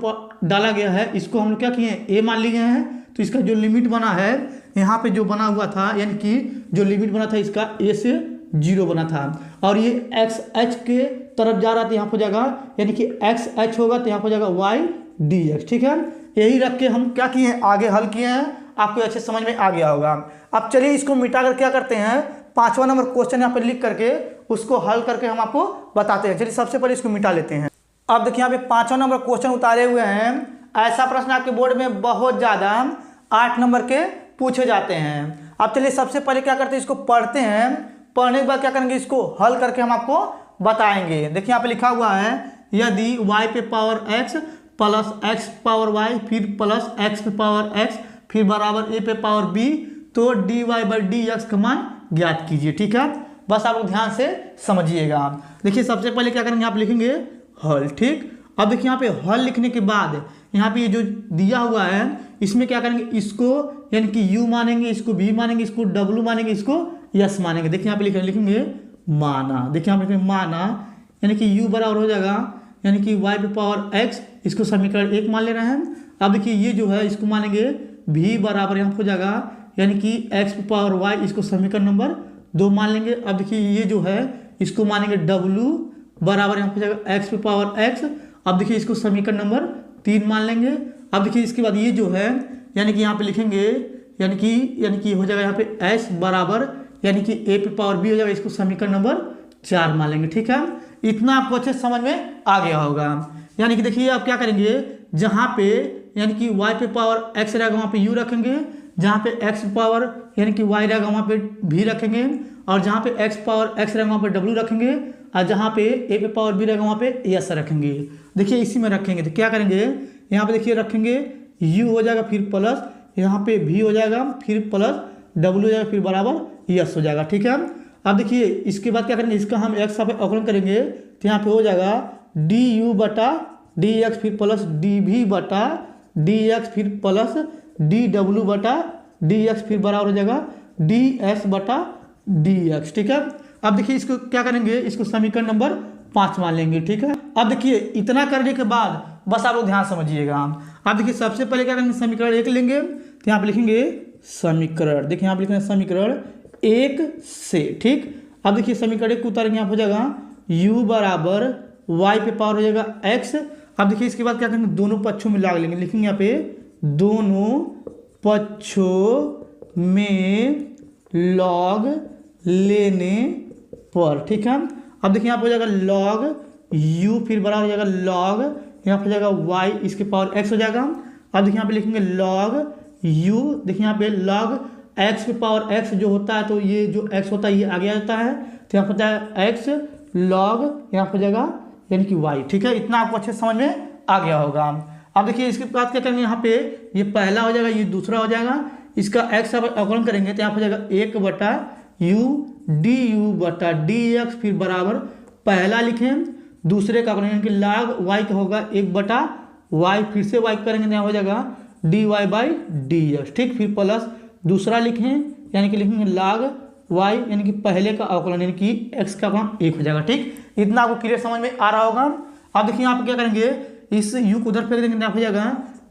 डाला गया है इसको हम लोग क्या किए a मान लिए हैं, तो इसका जो लिमिट बना है यहाँ पे जो बना हुआ था यानी कि जो लिमिट बना था इसका a से 0 बना था, और ये x h के तरफ जा रहा था, यहाँ हो जाएगा यानी कि x h होगा तो यहाँ हो जाएगा y dx, ठीक है। यही रख के हम क्या किए हैं, आगे हल किए हैं, आपको अच्छे समझ में आ गया होगा। अब चलिए इसको मिटा कर क्या करते हैं, 5वां नंबर क्वेश्चन यहाँ पर लिख करके उसको हल करके हम आपको बताते हैं। चलिए सबसे पहले इसको मिटा लेते हैं। अब देखिए यहाँ पे 5वां नंबर क्वेश्चन उतारे हुए हैं। ऐसा प्रश्न आपके बोर्ड में बहुत ज़्यादा 8 नंबर के पूछे जाते हैं। अब चलिए सबसे पहले क्या करते हैं, इसको पढ़ते हैं, पढ़ने के बाद क्या करेंगे, इसको हल करके हम आपको बताएंगे। देखिए यहाँ पे लिखा हुआ है, यदि y पे power x plus x power y फिर प्लस x पे पावर x फिर बराबर a पे पावर b, तो dy/dx का मान ज्ञात कीजिए, ठीक है। बस आप लोग ध्यान से समझिएगा। देखिए सबसे पहले क्या करेंगे, आप लिखेंगे हल, ठीक। अब देखिए यहाँ पे हल लिखने के बाद यहाँ पे ये जो दिया हुआ है इसमें क्या करेंगे, इसको यानी कि u मानेंगे, इसको v मानेंगे, इसको w मानेंगे, इसको s मानेंगे। देखिए यहाँ पे लिखेंगे माना, देखिए यहाँ पे माना यानी कि u बराबर हो जाएगा यानी कि y पे पावर x, इसको समीकरण 1 मान ले रहे हैं। अब देखिए ये जो है इसको मानेंगे v बराबर यहाँ हो जाएगा यानी कि x पे पावर y, इसको समीकरण नंबर 2 मान लेंगे। अब देखिए ये जो है इसको मानेंगे w बराबर यहाँ हो जाएगा x पे पावर x। अब देखिए इसको समीकरण नंबर 3 मान लेंगे। अब देखिए इसके बाद ये जो है यानी कि यहाँ पे लिखेंगे यानी कि हो जाएगा यहाँ पे s बराबर यानी कि a पे पावर b हो जाएगा, इसको समीकरण नंबर 4 मान लेंगे, ठीक है। इतना आपको अच्छे समझ में आ गया होगा। यानी कि देखिए आप क्या करेंगे, जहाँ पे यानी कि y पे पावर x रहेगा वहाँ पे u रखेंगे, जहाँ पे x पावर यानी कि y रहेगा वहाँ पे v रखेंगे, और जहाँ पे x पावर x रहेगा वहाँ पे w रखेंगे, और जहाँ पे a पे पावर b रहेगा वहाँ पे s रखेंगे। देखिए इसी में रखेंगे तो क्या करेंगे, यहाँ पे देखिए रखेंगे u हो जाएगा, फिर प्लस यहाँ पे v हो जाएगा, फिर प्लस w हो जाएगा, फिर बराबर s हो जाएगा, ठीक है। अब देखिए इसके बाद क्या करेंगे, इसका हम x पे अवकलन करेंगे तो यहाँ पे हो जाएगा du/dx, फिर प्लस dv/dx, फिर प्लस dw/dx, फिर बराबर हो जाएगा ds/dx, ठीक है। अब देखिए इसको क्या करेंगे, इसको समीकरण नंबर 5 मान लेंगे, ठीक है। अब देखिए इतना करने के बाद बस आप लोग ध्यान समझिएगा। अब देखिए सबसे पहले क्या करेंगे, समीकरण 1 लेंगे तो यहाँ पे लिखेंगे समीकरण, देखिए यहाँ पे लिखेंगे समीकरण 1 से, ठीक। अब देखिए समीकरण एक उतारेंगे, यहाँ हो जाएगा u बराबर y पे पावर हो जाएगा x। अब देखिए इसके बाद क्या करेंगे, दोनों पक्षों में लॉग लेंगे, लिखेंगे यहाँ पे दोनों पक्षों में लॉग लेने पर, ठीक है। अब देखिए यहाँ पे हो जाएगा लॉग u फिर बराबर हो जाएगा लॉग, यहाँ पे हो जाएगा y इसके पावर x हो जाएगा। अब देखिए यहाँ पे लिखेंगे लॉग u, देखिए यहाँ पे लॉग x पे पावर x जो होता है, तो ये जो x होता है ये आगे आ जाता है, तो यहाँ पर होता है x लॉग, यहाँ पर हो जाएगा यानी कि y, ठीक है। इतना आपको अच्छे समझ में आ गया होगा। अब देखिए इसके बाद क्या करेंगे, यहाँ पे ये पहला हो जाएगा, ये दूसरा हो जाएगा, इसका x अवकलन करेंगे तो यहाँ पर हो जाएगा 1/u du बटा dx फिर बराबर पहला लिखें, दूसरे का अवकलन यानी कि log y का होगा 1/y, फिर से y करेंगे तो यहाँ हो जाएगा dy/dx, ठीक। फिर प्लस दूसरा लिखें यानी कि लिखेंगे log y यानी कि पहले का अवकलन यानी कि x का अवकलन 1 हो जाएगा, ठीक। इतना आपको क्लियर समझ में आ रहा होगा। अब देखिए यहाँ पे क्या करेंगे, इस u को उधर फेंक देंगे, यहाँ हो जाएगा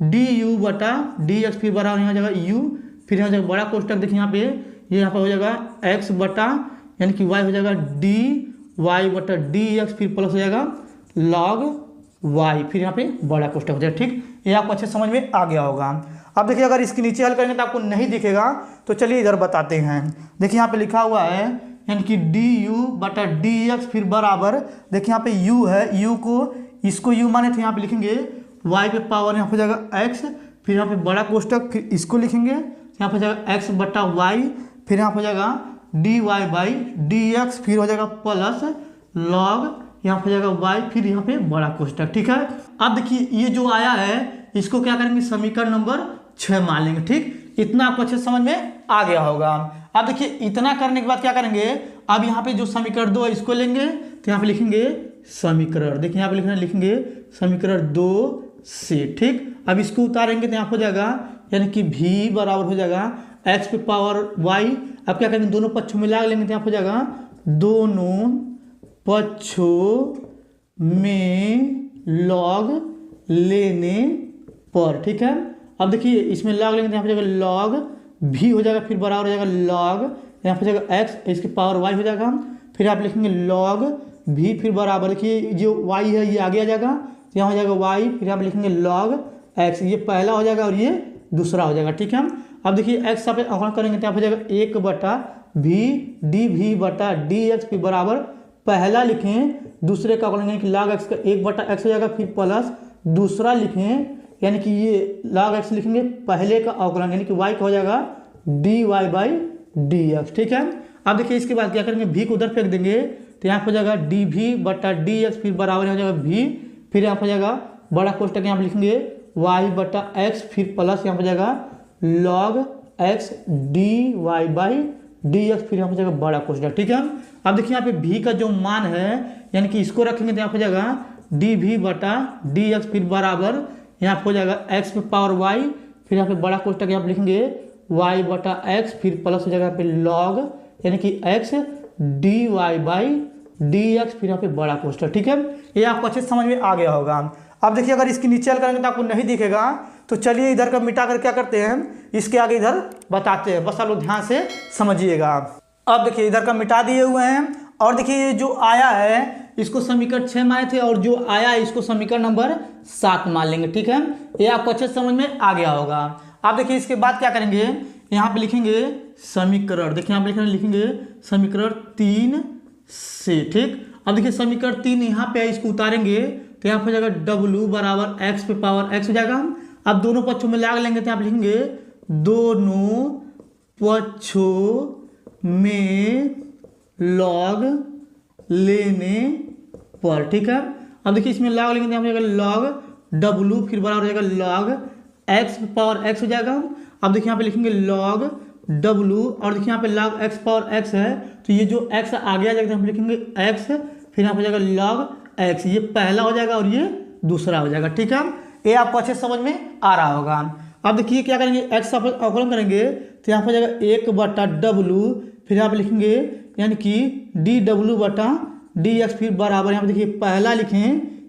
du बटा dx फिर बराबर यहाँ हो जाएगा u, फिर यहाँ हो जाएगा बड़ा कोष्टक, देखिए यहाँ पे ये यहाँ पे हो जाएगा x बटा यानी कि y हो जाएगा dy बटा dx फिर प्लस हो जाएगा log y, फिर यहाँ पे बड़ा कोष्टक हो जाएगा, ठीक। ये आपको अच्छे समझ में आ गया होगा। अब देखिए अगर इसके नीचे हल करेंगे तो आपको नहीं दिखेगा, तो चलिए इधर बताते हैं। देखिए यहाँ पे लिखा हुआ है यानी कि du बटा dx फिर बराबर, देखिए यहाँ पे u है, u को इसको u माने थे, यहाँ पे लिखेंगे y पे पावर यहाँ पे हो जाएगा x, फिर यहाँ पे बड़ा कोष्टक, फिर इसको लिखेंगे यहाँ पे हो जाएगा x बटा y, फिर यहाँ पे हो जाएगा dy/dx फिर हो जाएगा प्लस log यहाँ पे हो जाएगा y, फिर यहाँ पे बड़ा कोष्टक, ठीक है। अब देखिए ये जो आया है इसको क्या करेंगे, समीकरण नंबर 6 मान लेंगे, ठीक। इतना आपको अच्छे समझ में आ गया होगा। अब देखिए इतना करने के बाद क्या करेंगे, अब यहाँ पे जो समीकरण 2 है इसको लेंगे तो यहाँ पे लिखेंगे समीकरण, देखिए यहाँ पे लिखेंगे समीकरण 2 से, ठीक। अब इसको उतारेंगे तो यहाँ हो जाएगा यानी कि v बराबर हो जाएगा x पे पावर y। अब क्या करेंगे, दोनों पक्षों में लॉग लेंगे तो यहाँ हो जाएगा दोनों पक्षों में लॉग लेने पर, ठीक है। अब देखिए इसमें लॉग लेंगे तो यहाँ हो जाएगा लॉग v हो जाएगा, फिर बराबर हो जाएगा लॉग यहाँ पे जाएगा x इसके पावर y हो जाएगा, फिर आप लिखेंगे लॉग v फिर बराबर, देखिए जो y है ये आगे आ जाएगा तो यहाँ हो जाएगा y, फिर आप लिखेंगे लॉग x, ये पहला हो जाएगा और ये दूसरा हो जाएगा, ठीक है। अब देखिए x आप अवकलन करेंगे तो यहाँ हो जाएगा 1/v dv बटा dx फिर बराबर पहला लिखें, दूसरे का अवकलन यानी कि log x का 1/x हो जाएगा, फिर प्लस दूसरा लिखें यानी कि ये log x लिखेंगे पहले का अवकलन यानी कि y का हो जाएगा dy/dx, ठीक है। अब देखिए इसके बाद क्या करेंगे, v को उधर फेंक देंगे तो यहाँ हो जाएगा dv बटा dx फिर बराबर हो जाएगा v, फिर यहाँ हो जाएगा बड़ा कोष्टक यहाँ पे लिखेंगे y बटा x फिर प्लस यहाँ हो जाएगा log x dy/dx फिर यहाँ हो जाएगा बड़ा कोष्टक, ठीक है। अब देखिए यहाँ पे v का जो मान है यानी कि इसको रखेंगे तो यहाँ हो जाएगा dv बटा dx फिर बराबर यहाँ हो जाएगा x पे पावर y, फिर यहाँ पे बड़ा कोष्टक यहाँ पे लिखेंगे y बटा x फिर प्लस हो जाएगा यहाँ पे log यानी कि x dy/dx फिर यहाँ पे बड़ा कोष्टक, ठीक है। ये आपको अच्छे समझ में आ गया होगा। अब देखिए अगर इसकी नीचे हल करेंगे तो आपको नहीं दिखेगा, तो चलिए इधर का मिटा कर क्या करते हैं, इसके आगे इधर बताते हैं, बस आप लोग ध्यान से समझिएगा। अब देखिए इधर का मिटा दिए हुए हैं, और देखिए ये जो आया है इसको समीकरण 6 माने थे, और जो आया है इसको समीकरण नंबर 7 मान लेंगे, ठीक है। ये आपको अच्छे समझ में आ गया होगा। अब देखिए इसके बाद क्या करेंगे, यहाँ पे लिखेंगे समीकरण, देखिए यहाँ पे लिखेंगे समीकरण 3 से, ठीक। अब देखिए समीकरण 3 यहाँ पे इसको उतारेंगे तो यहाँ पे हो जाएगा w बराबर x पे पावर x हो जाएगा। अब दोनों पक्षों में लॉग लेंगे तो यहाँ पे लिखेंगे दोनों पक्षों में लॉग लेने पर, ठीक है। अब देखिए इसमें लॉग लेंगे तो यहाँ पे जाएगा लॉग w फिर बराबर हो जाएगा लॉग x पे पावर x हो जाएगा। अब देखिए यहाँ पे लिखेंगे लॉग w, और देखिए यहाँ पे log x पावर x है तो ये जो x आगे आ जाएगा, यहाँ पे लिखेंगे x फिर यहाँ पे जाएगा log x, ये पहला हो जाएगा और ये दूसरा हो जाएगा, ठीक है। ये आपको अच्छे समझ में आ रहा होगा। अब देखिए क्या करेंगे, x अवकलन करेंगे तो यहाँ पे जाएगा 1/w, फिर यहाँ पे लिखेंगे यानी कि dw बटा dx फिर बराबर, यहाँ पे देखिए पहला लिखें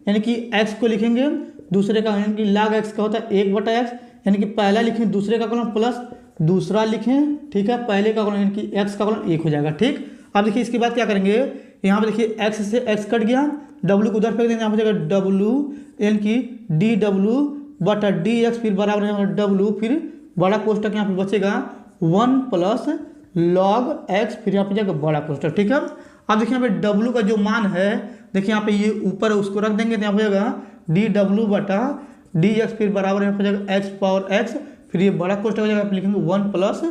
यानी कि x को लिखेंगे, दूसरे का यानी कि log x का होता है 1/x यानी कि पहला लिखें, दूसरे का कॉलम प्लस दूसरा लिखें, ठीक है। पहले का कॉलम यानी कि x का कॉलम 1 हो जाएगा, ठीक। अब देखिए इसके बाद क्या करेंगे, यहाँ पे देखिए एक्स से एक्स कट गया, डब्ल्यू को उधर फेंक देंगे, यहाँ पे जाएगा डब्ल्यू यानी कि डी डब्ल्यू बटा डी एक्स फिर बराबर यहाँ डब्ल्यू फिर बड़ा कोष्टक यहाँ पे बचेगा 1 प्लस लॉग एक्स फिर यहाँ पे जाएगा बड़ा कोष्टक। ठीक है, अब देखिए यहाँ पे डब्ल्यू का जो मान है देखिए यहाँ पे ये ऊपर उसको रख देंगे तो यहाँ पे जाएगा डी डब्ल्यू बटा डी एक्स फिर बराबर यहाँ पे जाएगा एक्स पावर एक्स फिर ये बड़ा कोष्टक हो जाएगा, लिखेंगे 1 प्लस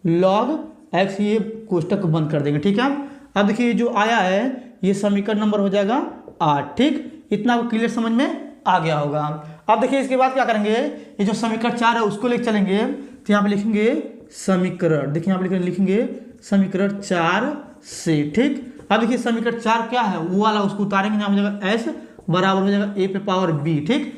लॉग एक्स, ये कोष्टक बंद कर देंगे। ठीक है, अब देखिए जो आया है ये समीकरण नंबर हो जाएगा 8। ठीक, इतना आपको क्लियर समझ में आ गया होगा। अब देखिए इसके बाद क्या करेंगे, ये जो समीकरण 4 है उसको लेकर चलेंगे तो यहाँ पे लिखेंगे समीकरण, देखिए यहाँ पे लिखेंगे समीकरण 4 से। ठीक, अब देखिए समीकरण 4 क्या है वो वाला उसको उतारेंगे, यहाँ पे जाएगा एस बराबर हो जाएगा ए पे पावर बी। ठीक,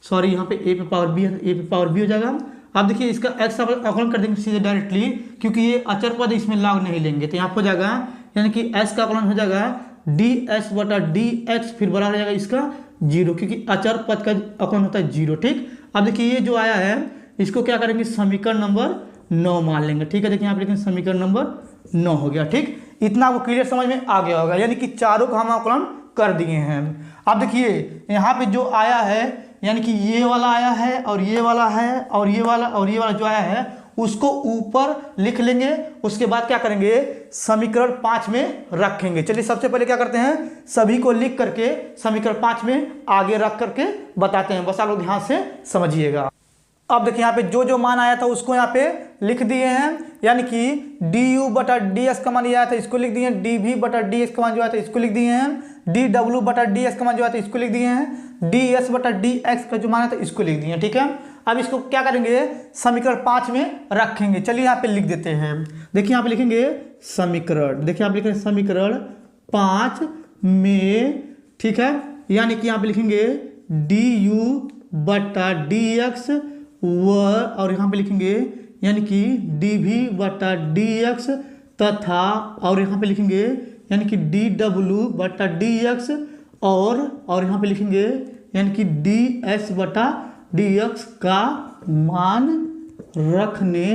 सॉरी यहाँ पे ए पे पावर बी है, ए पे पावर बी हो जाएगा। अब देखिए इसका एक्स अवकलन कर देंगे सीधे डायरेक्टली, क्योंकि ये अचर पद इसमें लॉग नहीं लेंगे तो यहाँ पर हो जाएगा यानी कि एस का अवकलन हो जाएगा डी एस बटा डी एक्स फिर बराबर हो जाएगा इसका 0, क्योंकि अचर पद का अवकलन होता है 0। ठीक, अब देखिए ये जो आया है इसको क्या करेंगे समीकरण नंबर 9 मान लेंगे। ठीक है, देखिए यहाँ पे लिखेंगे समीकरण नंबर 9 हो गया। ठीक, इतना आपको क्लियर समझ में आ गया होगा, यानी कि चारों का हम अवकलन कर दिए हैं। अब देखिए यहाँ पे जो आया है यानी कि ये वाला आया है और ये वाला है और ये वाला जो आया है उसको ऊपर लिख लेंगे, उसके बाद क्या करेंगे समीकरण 5 में रखेंगे। चलिए सबसे पहले क्या करते हैं, सभी को लिख करके समीकरण 5 में आगे रख करके बताते हैं, बस आप लोग ध्यान से समझिएगा। अब देखिए यहाँ पे जो मान आया था उसको यहाँ पे लिख दिए हैं, यानी कि डी यू बटा डी एस का मान ये आया था इसको लिख दिए हैं, डी वी बटा डी एक्स का मान जो आया था इसको लिख दिए हैं, डी डब्ल्यू बटा डी एक्स का मान जो आया था इसको लिख दिए हैं, डी एस बटा डी एक्स का जो मान आया था इसको लिख दिए हैं। ठीक है, अब इसको क्या करेंगे समीकरण 5 में रखेंगे। चलिए यहाँ पे लिख देते हैं, देखिए यहाँ पे लिखेंगे समीकरण, देखिए यहाँ पे लिखेंगे समीकरण 5 में। ठीक है, यानी कि यहाँ पे लिखेंगे डी यू बटा डी एक्स और यहाँ पे लिखेंगे यानी कि डी वी बटा डी एक्स तथा और यहाँ पे लिखेंगे यानी कि डी डब्ल्यू बटा डी एक्स और यहाँ पे लिखेंगे यानी कि डी एस बटा डी एक्स का मान रखने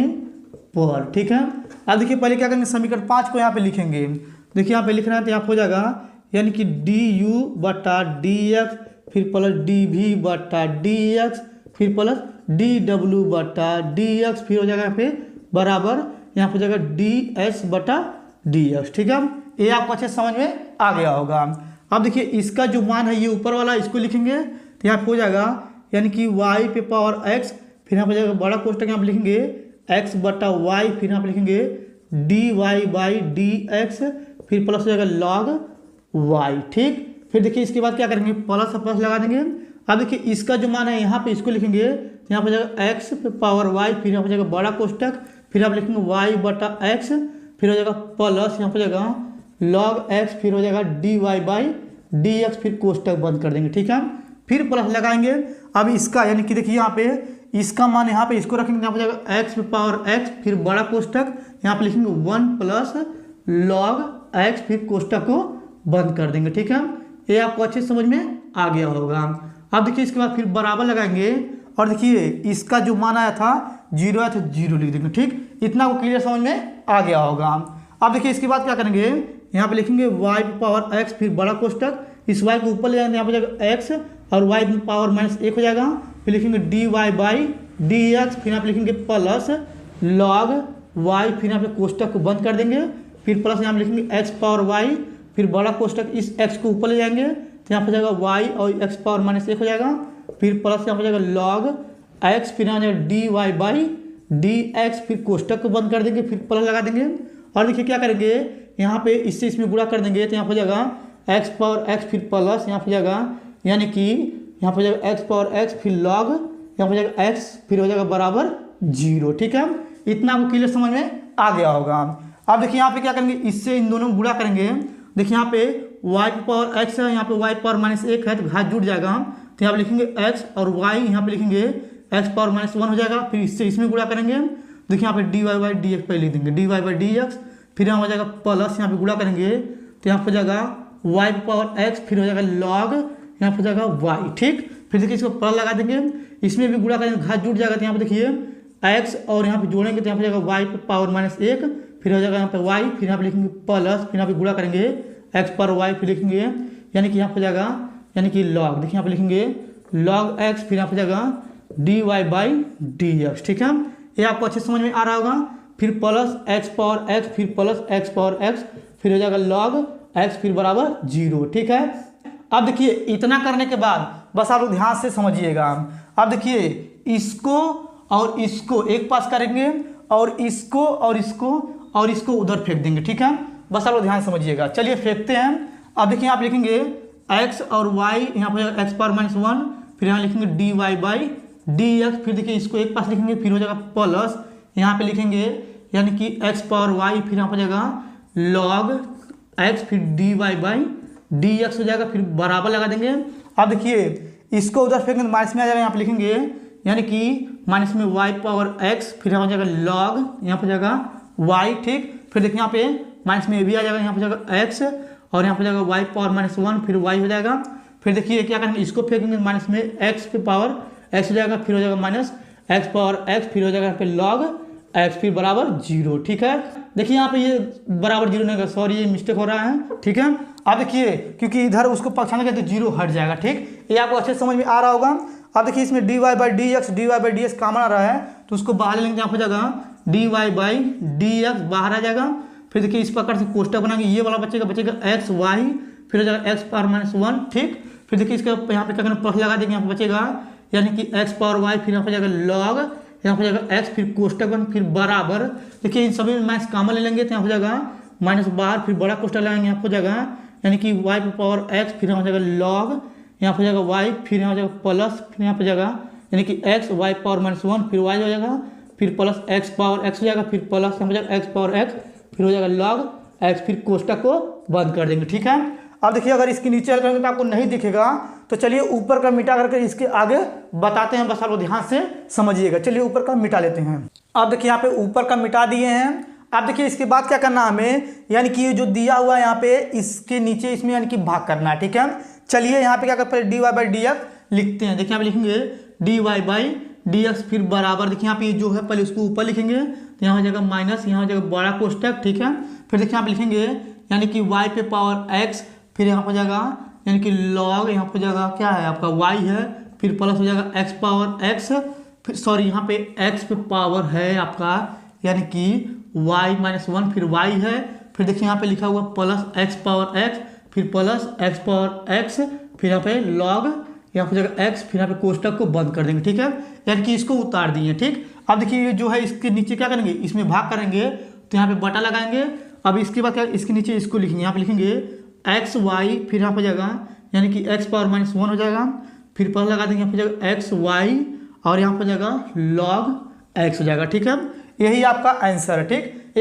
पर। ठीक है, अब देखिए पहले क्या करेंगे समीकरण 5 को यहाँ पे लिखेंगे, देखिए यहाँ पे लिखना है तो यहाँ हो जाएगा यानी कि डी यू बटा डी एक्स फिर प्लस डी वी बटा डी एक्स फिर प्लस डी डब्ल्यू बटा डी एक्स फिर हो जाएगा यहाँ पे बराबर यहाँ पे हो जाएगा डी एस बटा डी एक्स। ठीक है, ये आपको अच्छे समझ में आ गया होगा। अब देखिए इसका जो मान है ये ऊपर वाला इसको लिखेंगे तो यहाँ पे हो जाएगा यानी कि y पे पावर x फिर यहाँ पे जाएगा बड़ा कोष्टक यहाँ पे लिखेंगे x बटा y फिर यहाँ पे लिखेंगे d y by d x फिर प्लस हो जाएगा लॉग y। ठीक, फिर देखिए इसके बाद क्या करेंगे प्लस प्लस लगा देंगे। अब देखिए इसका जो मान है यहाँ पे इसको लिखेंगे यहाँ पे जाएगा x पे पावर y फिर यहाँ पे जाएगा बड़ा कोष्टक फिर आप लिखेंगे y बटा x फिर हो जाएगा प्लस यहाँ पे जाएगा लॉग x फिर हो जाएगा d y by d x फिर कोष्टक बंद कर देंगे। ठीक है, फिर प्लस लगाएंगे। अब इसका यानी कि देखिए यहाँ पे इसका मान यहाँ पे इसको रखेंगे यहाँ पे जाएगा x पे पावर x फिर बड़ा कोष्टक यहाँ पे लिखेंगे 1 प्लस लॉग x फिर कोष्टक को बंद कर देंगे। ठीक है, ये आपको अच्छे समझ में आ गया होगा। अब देखिए इसके बाद फिर बराबर लगाएंगे और देखिए इसका जो मान आया था 0 आया था 0 लिख देंगे। ठीक, इतना आपको क्लियर समझ में आ गया होगा। अब देखिए इसके बाद क्या करेंगे यहाँ पे लिखेंगे y पे पावर x फिर बड़ा कोष्टक, इस y को ऊपर ले जाएंगे यहाँ पे जाएगा x और y पे पावर -1 हो जाएगा फिर लिखेंगे d y by d x फिर यहाँ पे लिखेंगे प्लस लॉग y फिर यहाँ पे कोष्टक को बंद कर देंगे फिर प्लस यहाँ पे लिखेंगे x पावर y फिर बड़ा कोष्टक इस x को ऊपर ले जाएंगे तो यहाँ पे जाएगा y और x पावर -1 हो जाएगा फिर प्लस यहाँ पे जाएगा लॉग x फिर यहाँ जाएगा d y by d x फिर कोष्टक को बंद कर देंगे फिर प्लस लगा देंगे और देखिए क्या करेंगे यहाँ पे इससे इसमें गुणा कर देंगे तो यहाँ पे जाएगा x पावर x फिर प्लस यहाँ पे जाएगा यानी कि यहाँ पे जाएगा x पावर x फिर लॉग यहाँ पे जाएगा x फिर हो जाएगा बराबर 0। ठीक है, इतना आपको क्लियर समझ में आ गया होगा। अब देखिए यहाँ पे क्या करेंगे इससे इन दोनों गुणा करेंगे, देखिए यहाँ पे y पावर x है यहाँ पे y पावर -1 है तो घात जुड़ जाएगा तो यहाँ पे लिखेंगे x और y यहाँ पे लिखेंगे x पावर -1 हो जाएगा फिर इससे इसमें गुणा करेंगे, देखिए यहाँ पे d y by d x पहले लिख देंगे d y by d x फिर यहाँ हो जाएगा प्लस यहाँ पे गुणा करेंगे तो यहाँ पे जाएगा y पावर x फिर हो जाएगा लॉग यहाँ पे जाएगा y। ठीक, फिर देखिए इसको प्लस लगा देंगे, इसमें भी गुणा करेंगे घात जुड़ जाएगा तो यहाँ पे देखिए x और यहाँ पे जोड़ेंगे तो यहाँ पे जाएगा y पे पावर -1 फिर हो जाएगा यहाँ पे y, फिर यहाँ पे लिखेंगे प्लस, फिर यहाँ पे गुणा करेंगे x पर y, फिर लिखेंगे यानी कि यहाँ पे जाएगा यानी कि log, देखिए यहाँ पे लिखेंगे log x, फिर यहाँ पे जाएगा dy/dx। ठीक है, ये आपको अच्छे समझ में आ रहा होगा। फिर प्लस x पावर x, फिर प्लस x पावर x, फिर हो जाएगा log x, फिर बराबर 0। ठीक है, अब देखिए इतना करने के बाद बस आप लोग ध्यान से समझिएगा। अब देखिए इसको और इसको एक पास करेंगे और इसको और इसको और इसको उधर फेंक देंगे। ठीक है, बस आप लोग ध्यान समझिएगा। चलिए फेंकते हैं। अब देखिए आप लिखेंगे x और y, यहाँ पर x पावर -1, फिर यहाँ लिखेंगे dy/dx, फिर देखिए इसको एक पास लिखेंगे, फिर हो जाएगा प्लस, यहाँ पे लिखेंगे यानी कि x पावर y, फिर यहाँ पर जाएगा log x, फिर dy/dx हो जाएगा, फिर बराबर लगा देंगे। अब देखिए इसको उधर फेंकेंगे तो माइनस में आ जाएगा, यहाँ पे लिखेंगे यानी कि माइनस में y पावर x, फिर यहाँ हो जाएगा log, यहाँ पर जाएगा y। ठीक, फिर देखिए यहाँ पे माइनस में भी आ जाएगा, यहाँ पर जाएगा x और यहाँ पर जाएगा y पावर -1, फिर y हो जाएगा। फिर देखिए क्या करेंगे, इसको फेंकेंगे माइनस में x पे पावर x हो जाएगा, फिर हो जाएगा माइनस x पावर x, फिर हो जाएगा यहाँ पे log x, फिर बराबर 0। ठीक है, देखिए यहाँ पे ये बराबर 0 नहीं होगा, सॉरी ये मिस्टेक हो रहा है। ठीक है, अब देखिए क्योंकि इधर उसको पक्षाने तो 0 हट जाएगा। ठीक, ये आपको अच्छे समझ में आ रहा होगा। अब देखिए इसमें dy/dx कॉमन आ रहा है तो उसको बाहर लेंगे, यहाँ हो जाएगा dy/dx बाहर आ जाएगा। फिर देखिए इस प्रकार से कोष्टक बनाएंगे, ये वाला बचेगा x y, फिर हो जाएगा x पावर -1। ठीक, फिर देखिए इसका यहाँ पे क्या करना, प्लस लगा देंगे, यहाँ पे बचेगा यानी कि x पावर y, फिर यहाँ पे जाएगा log, यहाँ पे जाएगा x, फिर कोष्टक बन, फिर बराबर। देखिए इन सभी में माइनस कॉमन ले लेंगे तो यहाँ हो जाएगा माइनस बाहर, फिर बड़ा कोष्टक लगाएंगे, यहाँ हो जाएगा यानी कि y पे पावर x, फिर यहाँ हो जाएगा log, यहाँ पे जाएगा y, फिर यहाँ हो जाएगा प्लस, फिर यहाँ पे जाएगा यानी कि x y पावर -1, फिर y हो जाएगा, फिर प्लस x पावर x हो जाएगा, फिर प्लस यहाँ हो जाएगा x पावर x, फिर हो जाएगा log x, फिर कोष्टक को बंद कर देंगे। ठीक है, अब देखिए अगर इसके नीचे करेंगे तो आपको नहीं दिखेगा, तो चलिए ऊपर का मिटा करके इसके आगे बताते हैं, बस आप लोग ध्यान से समझिएगा। चलिए ऊपर का मिटा लेते हैं। अब देखिए यहाँ पे ऊपर का मिटा दिए हैं। अब देखिए इसके बाद क्या करना हमें, यानी कि ये जो दिया हुआ है यहाँ पे इसके नीचे इसमें यानी कि भाग करना है। ठीक है, चलिए यहाँ पे क्या करते हैं dy/dx लिखते हैं। देखिए यहाँ पे लिखेंगे dy/dx, फिर बराबर, देखिए यहाँ पे जो है पहले उसको ऊपर लिखेंगे तो यहाँ हो जाएगा माइनस, यहाँ हो जाएगा बड़ा कोष्टक। ठीक है, फिर देखिए यहाँ पे लिखेंगे यानी कि y पे पावर x, फिर यहाँ पर जाएगा यानी कि log, यहाँ पर जाएगा क्या है आपका y है, फिर प्लस हो जाएगा x पावर x, फिर सॉरी यहाँ पे x पे पावर है आपका यानी कि y-1, फिर y है, फिर देखिए यहाँ पे लिखा हुआ प्लस x पावर x, फिर प्लस x पावर x, फिर यहाँ पे log, यहाँ पर जाएगा x, फिर यहाँ पे कोष्टक को बंद कर देंगे। ठीक है, यानी कि इसको उतार दिए। ठीक, अब देखिए ये जो है इसके नीचे क्या करेंगे, इसमें भाग करेंगे तो यहाँ पे बटा लगाएंगे। अब इसके बाद क्या, इसके नीचे इसको लिखेंगे, यहाँ पे लिखेंगे x y, फिर यहाँ पर जाएगा यानी कि x पावर -1 हो जाएगा, फिर प्लस लगा देंगे, यहाँ पर जाएगा x y और यहाँ पर जाएगा log x हो जाएगा। ठीक है, यही आपका आंसर है। ठीक।